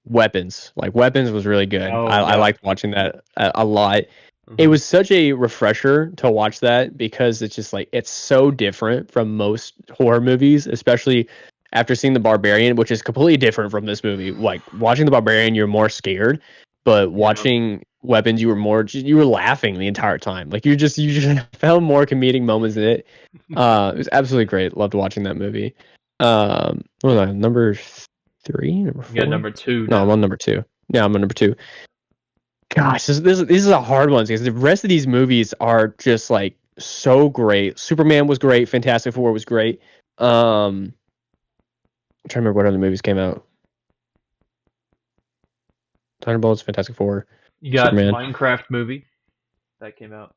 Weapons. Like, Weapons was really good. I liked watching that a lot. It was such a refresher to watch that because it's just like, it's so different from most horror movies, especially after seeing The Barbarian, which is completely different from this movie. Like, watching The Barbarian, you're more scared, but watching Weapons, you were laughing the entire time. Like, you just found more comedic moments in it. It was absolutely great. Loved watching that movie. What was I, number 3? Number 4? Yeah, number 2. No, I'm on number 2. Yeah, I'm on number 2. Gosh, this is a hard one because the rest of these movies are just like so great. Superman was great. Fantastic Four was great. I'm trying to remember what other movies came out. Thunderbolts, Fantastic Four. You got Superman. Minecraft movie that came out.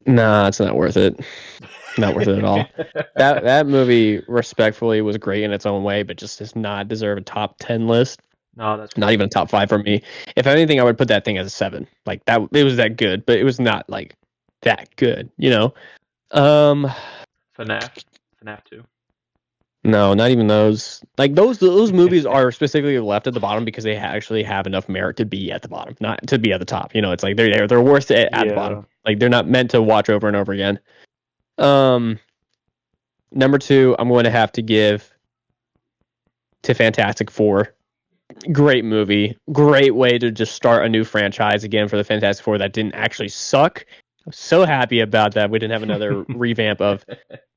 Nah, it's not worth it. Not worth it at all. That movie, respectfully, was great in its own way, but just does not deserve a top 10 list. No, that's not even a top 5 for me. If anything, I would put that thing as a 7. Like, that, it was that good, but it was not like that good, you know. FNAF 2. No, not even those. Like, those movies are specifically left at the bottom because they actually have enough merit to be at the bottom, not to be at the top. You know, it's like they're worth it at the bottom. Like, they're not meant to watch over and over again. Number 2, I'm going to have to give to Fantastic Four. Great movie. Great way to just start a new franchise again for the Fantastic Four that didn't actually suck. I'm so happy about that. We didn't have another revamp of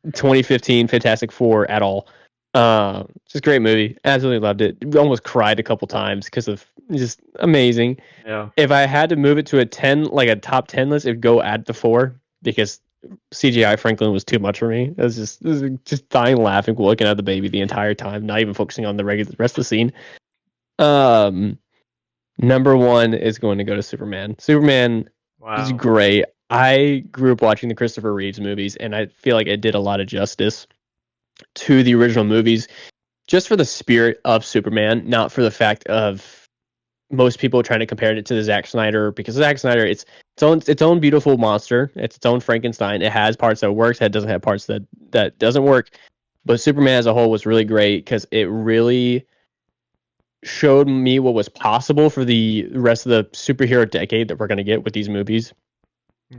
2015 Fantastic Four at all. Just a great movie. Absolutely loved it. We almost cried a couple times because of just amazing. Yeah. If I had to move it to a 10, like a top 10 list, it'd go at the 4 because CGI Franklin was too much for me. It was just dying laughing, looking at the baby the entire time, not even focusing on the rest of the scene. Number 1 is going to go to Superman. Superman is great. I grew up watching the Christopher Reeves movies, and I feel like it did a lot of justice to the original movies, just for the spirit of Superman, not for the fact of most people trying to compare it to the Zack Snyder, because Zack Snyder, it's its own beautiful monster. It's its own Frankenstein. It has parts that works. It doesn't have parts that doesn't work. But Superman as a whole was really great because it really showed me what was possible for the rest of the superhero decade that we're going to get with these movies.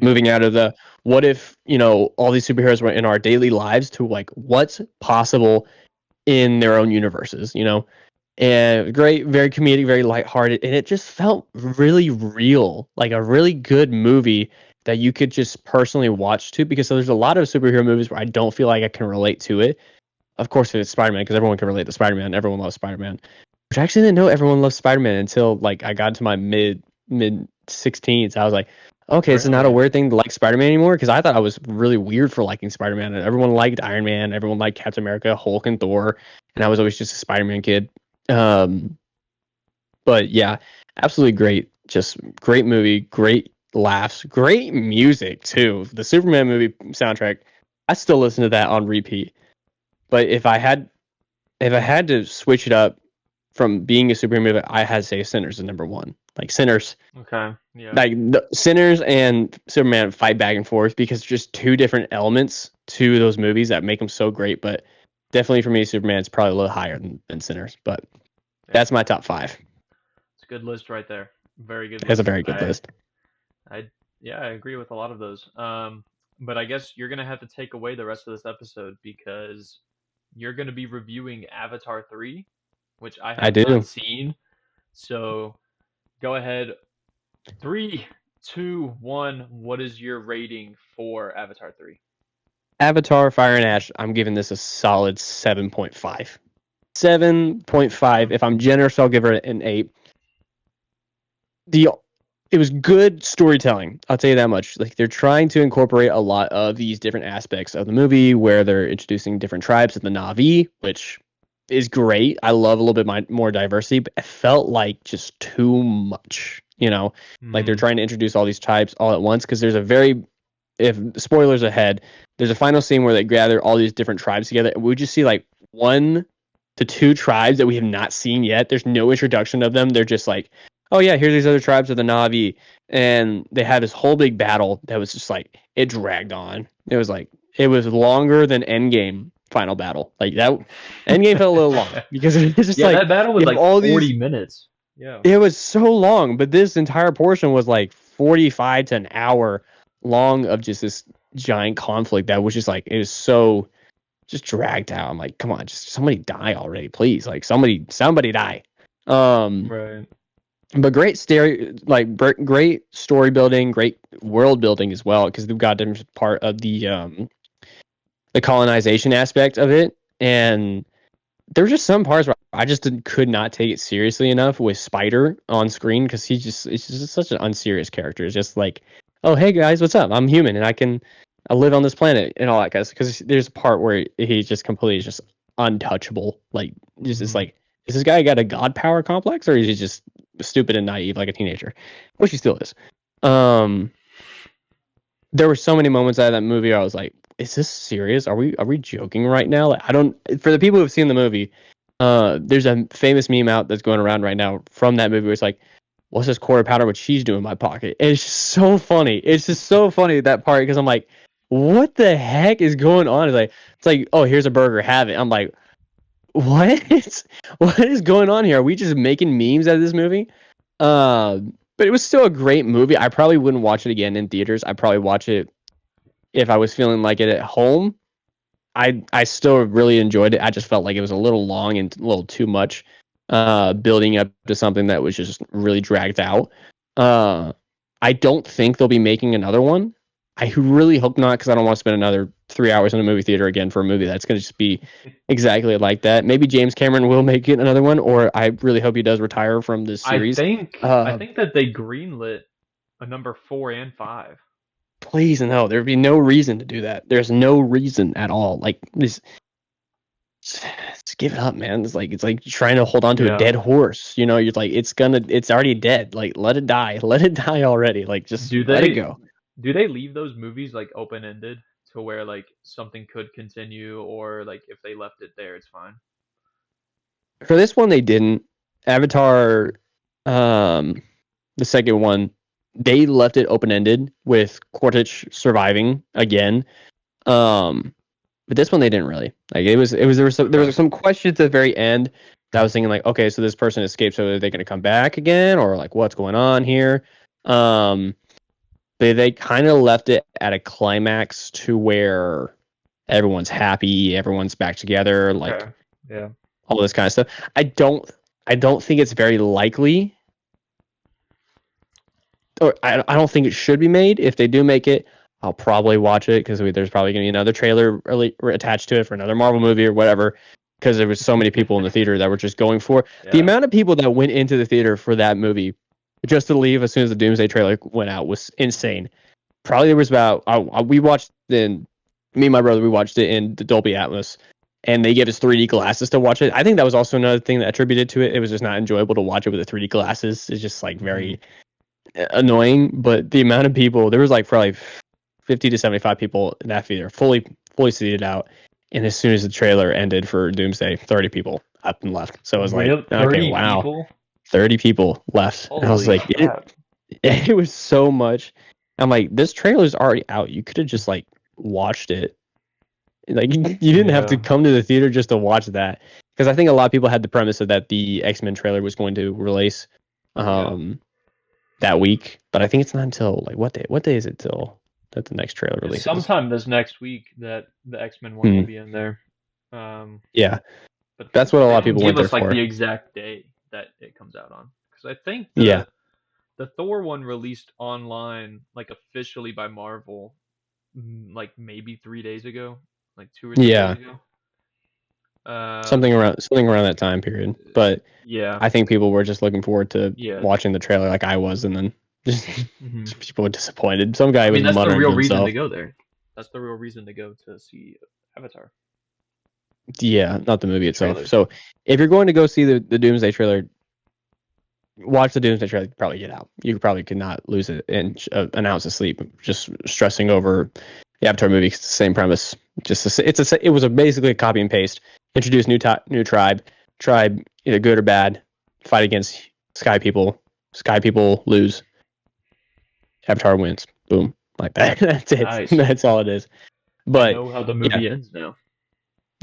Moving out of the what if, all these superheroes were in our daily lives to like what's possible in their own universes, And great, very comedic, very lighthearted, and it just felt really real, like a really good movie that you could just personally watch too, because there's a lot of superhero movies where I don't feel like I can relate to it. Of course, it's Spider-Man, because everyone can relate to Spider-Man. Everyone loves Spider-Man. Which I actually didn't know everyone loves Spider-Man until like I got to my mid 16s. I was like, okay, this is not a weird thing to like Spider-Man anymore, because I thought I was really weird for liking Spider-Man. And everyone liked Iron Man, everyone liked Captain America, Hulk, and Thor, and I was always just a Spider-Man kid. But yeah, absolutely great. Just great movie, great laughs, great music too. The Superman movie soundtrack, I still listen to that on repeat. But if I had to switch it up from being a Superman movie, I had to say Sinners is number 1. Like Sinners. Okay. Yeah. Like Sinners and Superman fight back and forth because just two different elements to those movies that make them so great. But definitely for me, Superman's probably a little higher than Sinners. But that's my top 5. It's a good list right there. Very good list. That's a very good list. I agree with a lot of those. But I guess you're gonna have to take away the rest of this episode because you're gonna be reviewing Avatar 3, which I have not seen. So go ahead. 3, 2, 1. What is your rating for Avatar 3? Avatar Fire and Ash, I'm giving this a solid 7.5. 7.5. If I'm generous, I'll give her an 8. It was good storytelling, I'll tell you that much. Like, they're trying to incorporate a lot of these different aspects of the movie where they're introducing different tribes of the Na'vi, which is great. I love a little bit more diversity, but it felt like just too much, Like they're trying to introduce all these tribes all at once, because if spoilers ahead, there's a final scene where they gather all these different tribes together, and we just see like 1 to 2 tribes that we have not seen yet. There's no introduction of them. They're just like, oh yeah, here's these other tribes of the Na'vi, and they had this whole big battle that was just like, it dragged on. It was longer than Endgame final battle. Like that, Endgame felt a little long because it was just that battle was like all 40 minutes. Yeah, it was so long, but this entire portion was like 45 to an hour long of just this giant conflict that was just like, it was so just dragged out. I'm like, come on, just somebody die already, please. Like somebody die. Right. But great story building, great world building as well, because they've got a different part of the colonization aspect of it, and there were just some parts where I just could not take it seriously enough with Spider on screen, because it's just such an unserious character. It's just like, oh hey guys, what's up? I'm human and I live on this planet and all that, guys. Because there's a part where he's just completely just untouchable. Like just it's like, is this guy got a god power complex, or is he just stupid and naive like a teenager, which he still is? There were so many moments out of that movie where I was like, is this serious? Are we joking right now? Like, I don't. For the people who have seen the movie, there's a famous meme out that's going around right now from that movie where it's like, what's this quarter pounder what she's doing in my pocket? And it's just so funny. It's just so funny, that part, because I'm like, what the heck is going on? It's like, oh, here's a burger, have it. I'm like, what is going on here? Are we just making memes out of this movie? But it was still a great movie. I probably wouldn't watch it again in theaters. I'd probably watch it if I was feeling like it at home. I still really enjoyed it. I just felt like it was a little long and a little too much, building up to something that was just really dragged out. I don't think they'll be making another one. I really hope not, because I don't want to spend another 3 hours in a movie theater again for a movie that's going to just be exactly like that. Maybe James Cameron will make it another one, or I really hope he does retire from this series. I think that they greenlit a number 4 and 5. Please no, there'd be no reason to do that. There's no reason at all. Like this, just give it up, man. It's like trying to hold on to a dead horse. You know, you're like it's already dead. Like let it die already. Like just let it go. Do they leave those movies like open ended to where like something could continue, or like if they left it there, it's fine? For this one, they didn't. Avatar, the second one, they left it open ended with Quaritch surviving again. But this one they didn't really. Like there was some questions at the very end that I was thinking like, okay, so this person escaped, so are they going to come back again, or like what's going on here? They kind of left it at a climax to where everyone's happy, everyone's back together, like all this kind of stuff. I don't think it's very likely, or I don't think it should be made. If they do make it, I'll probably watch it because there's probably going to be another trailer really attached to it for another Marvel movie or whatever. Because there was so many people in the theater that were just going for the amount of people that went into the theater for that movie just to leave as soon as the Doomsday trailer went out was insane. Probably there was about me and my brother, we watched it in the Dolby Atmos, and they gave us 3D glasses to watch it. I think that was also another thing that attributed to it. It was just not enjoyable to watch it with the 3D glasses. It's just like very annoying. But the amount of people, there was like probably 50 to 75 people in that theater, fully seated out. And as soon as the trailer ended for Doomsday, 30 people up and left. So it was like, okay, wow, people? 30 people left. Holy and I was like, it was so much. I'm like, this trailer's already out. You could have just like watched it. Like you didn't have to come to the theater just to watch that. Because I think a lot of people had the premise of that the X-Men trailer was going to release that week. But I think it's not until like what day is it till that the next trailer releases? Sometime this next week that the X-Men one will be in there. But that's what a lot of people went there for. Give us like the exact day that it comes out on. Because I think the Thor one released online like officially by Marvel like maybe 3 days ago. Like 2 or 3 days ago. Something around that time period. But I think people were just looking forward to watching the trailer like I was, and then just people were disappointed. Some guy was muttering to himself. That's the real reason to go there. That's the real reason to go to see Avatar. Yeah, not the movie itself. Trailer. So if you're going to go see the Doomsday trailer, watch the Doomsday trailer. Probably get out. You probably could not lose an ounce of sleep just stressing over the Avatar movie. It's the same premise. It was basically a copy and paste. Introduce new tribe, either good or bad, fight against sky people. Sky people lose. Avatar wins. Boom, like that. That's it. Nice. That's all it is. But I know how the movie ends now.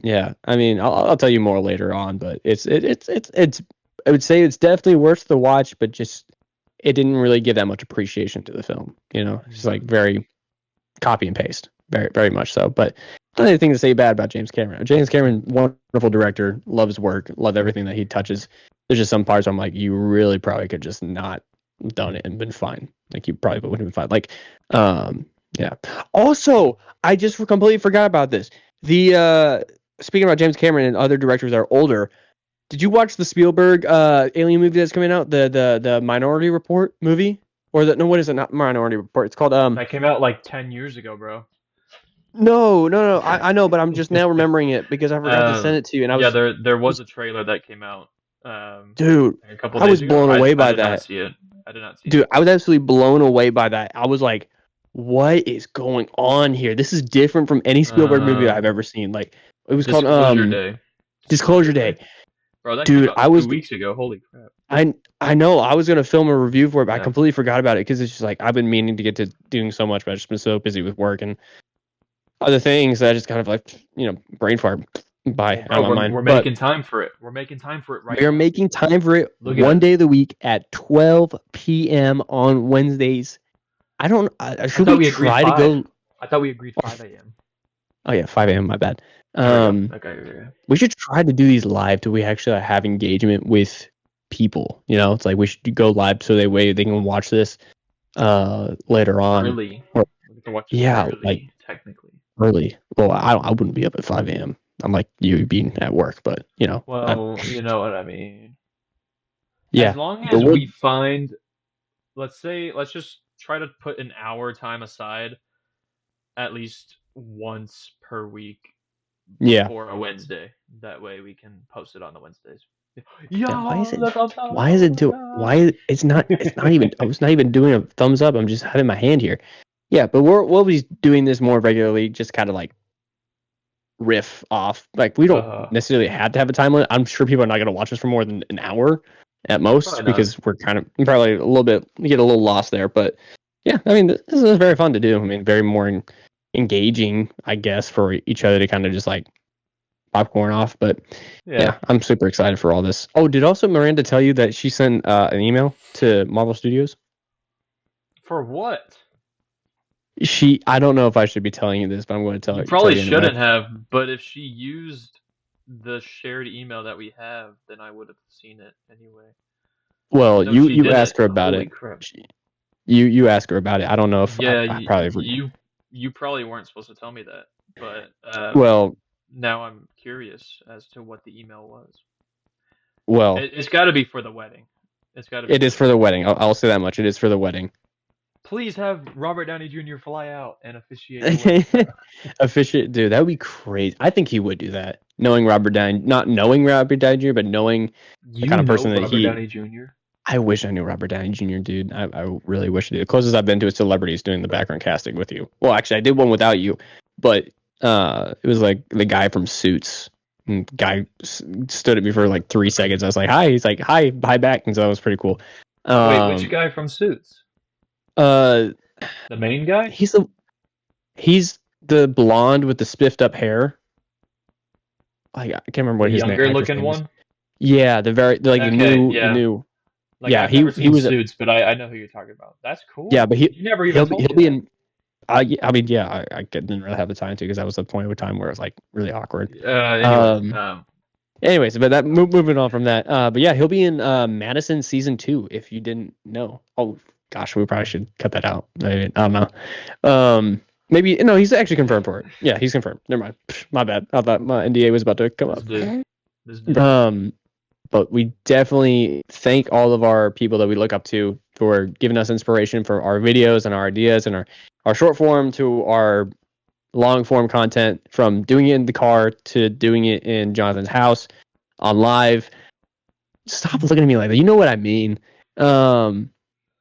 Yeah, I mean, I'll tell you more later on, but it's I would say it's definitely worth the watch, but just it didn't really give that much appreciation to the film. You know, it's like very copy and paste, very very much so. But not anything to say bad about James Cameron. James Cameron, wonderful director, loves work, loves everything that he touches. There's just some parts where I'm like, you really probably could just not done it and been fine. Like you probably wouldn't have been fine. Like, yeah. Also, I just completely forgot about this. Speaking about James Cameron and other directors that are older, did you watch the Spielberg Alien movie that's coming out? The Minority Report movie? What is it? Not Minority Report. It's called That came out like 10 years ago, bro. No. I know, but I'm just now remembering it because I forgot to send it to you. And there was a trailer that came out. Dude, I was blown away by that. I did not see it. Dude, I was absolutely blown away by that. I was like, what is going on here? This is different from any Spielberg movie I've ever seen. Like, it was called Disclosure Day. Bro, dude, I was 2 weeks ago. Holy crap! I know. I was gonna film a review for it, but I completely forgot about it because it's just like I've been meaning to get to doing so much, but I've just been so busy with work and other things that I just kind of like brain fart by out of my mind. We're making time for it. We're making time for it right now. We are making time for it one day of the week at 12 p.m. on Wednesdays. Should we try to go? I thought we agreed 5 a.m. Oh yeah, 5 a.m. My bad. Okay. We should try to do these live till we actually have engagement with people. It's like we should go live so they can watch this later on. Really? to watch it early, like technically. Early. Well, I wouldn't be up at 5 a.m. I'm like you being at work, but Well, you know what I mean. Yeah. As long as we find, let's just try to put an hour time aside at least once per week before a Wednesday. That way we can post it on the Wednesdays. Yeah, why is it it's not even I was not even doing a thumbs up. I'm just having my hand here. Yeah, but we'll be doing this more regularly, just kind of like riff off. Like we don't necessarily have to have a time limit. I'm sure people are not going to watch us for more than an hour at most because we're kind of probably a little bit get a little lost there. But yeah, I mean this is very fun to do. I mean very more engaging, I guess, for each other to kind of just like popcorn off. But yeah, I'm super excited for all this. Oh, did also Miranda tell you that she sent an email to Marvel Studios? For what? I don't know if I should be telling you this, but I'm going to tell you. Probably shouldn't have, but if she used the shared email that we have, then I would have seen it anyway. Well, you asked her about it. You asked her about it. I don't know if you probably weren't supposed to tell me that, but well, now I'm curious as to what the email was. Well, it's got to be for the wedding. It's got to be. It is for the wedding. I'll say that much. It is for the wedding. Please have Robert Downey Jr. fly out and officiate. Officiate, dude. That would be crazy. I think he would do that. Knowing Robert Downey, not knowing Robert Downey Jr., but knowing the kind of person that Robert Downey Jr. I wish I knew Robert Downey Jr., dude. I really wish I did. The closest I've been to a celebrity is doing the background casting with you. Well, actually, I did one without you, but it was like the guy from Suits. And guy stood at me for like 3 seconds. I was like, "Hi." He's like, "Hi, hi back." And so that was pretty cool. Wait, which guy from Suits? The main guy? He's the blonde with the spiffed up hair. I can't remember what his name. Younger looking one. Yeah, the new. Like, yeah, he was Suits, but I know who you're talking about. That's cool. Yeah, but you never even he'll be in. I mean, yeah, I didn't really have the time to because that was the point of time where it was like really awkward. Anyways, but that moving on from that. But yeah, he'll be in Madison season 2. If you didn't know. Oh gosh, we probably should cut that out. I don't know. Maybe no, he's actually confirmed for it. Yeah, he's confirmed. Never mind. My bad. I thought my NDA was about to come up. But we definitely thank all of our people that we look up to for giving us inspiration for our videos and our ideas and our short form to our long form content, from doing it in the car to doing it in Jonathan's house on live. Stop looking at me like that. You know what I mean.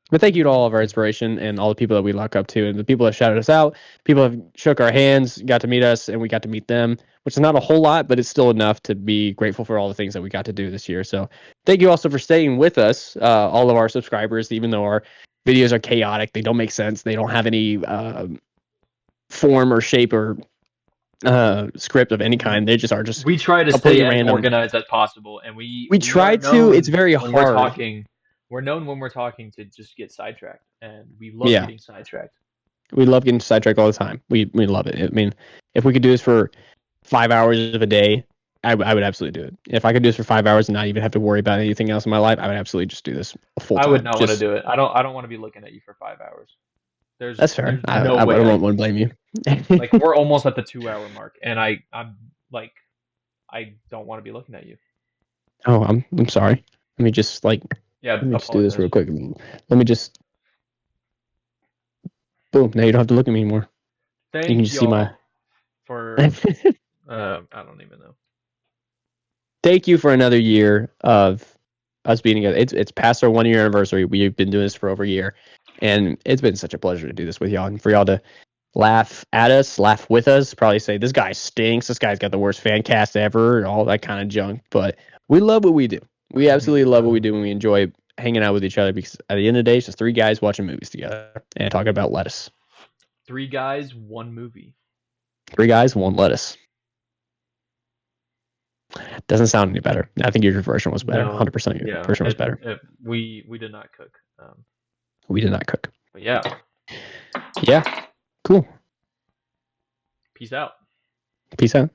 But thank you to all of our inspiration and all the people that we look up to and the people that shouted us out. People have shook our hands, got to meet us, and we got to meet them, which is not a whole lot, but it's still enough to be grateful for all the things that we got to do this year. So thank you also for staying with us, all of our subscribers, even though our videos are chaotic. They don't make sense. They don't have any form or shape or script of any kind. They just are just. We try to stay as organized as possible, and we try to. It's very hard. We're known when we're talking to just get sidetracked, and we love getting sidetracked. We love getting sidetracked all the time. We love it. I mean, if we could do this for 5 hours of a day, I would absolutely do it. If I could do this for 5 hours and not even have to worry about anything else in my life, I would absolutely just do this full time. I would not want to do it. I don't want to be looking at you for 5 hours. That's fair. I don't want to blame you. Like, we're almost at the 2-hour mark, and I'm like, I don't want to be looking at you. Oh, I'm sorry. Let me just let me just do this real quick. Let me just. Boom! Now you don't have to look at me anymore. You can just see my. For I don't even know. Thank you for another year of us being together. It's past our 1 year anniversary. We've been doing this for over a year, and it's been such a pleasure to do this with y'all and for y'all to laugh at us, laugh with us, probably say this guy stinks, this guy's got the worst fan cast ever, and all that kind of junk. But we love what we do. We absolutely love what we do, and we enjoy hanging out with each other because at the end of the day, it's just 3 guys watching movies together and talking about lettuce. 3 guys, 1 movie. 3 guys, 1 lettuce. Doesn't sound any better. I think your version was better. 100% your version was better. We did not cook. We did not cook. But yeah. Yeah. Cool. Peace out. Peace out.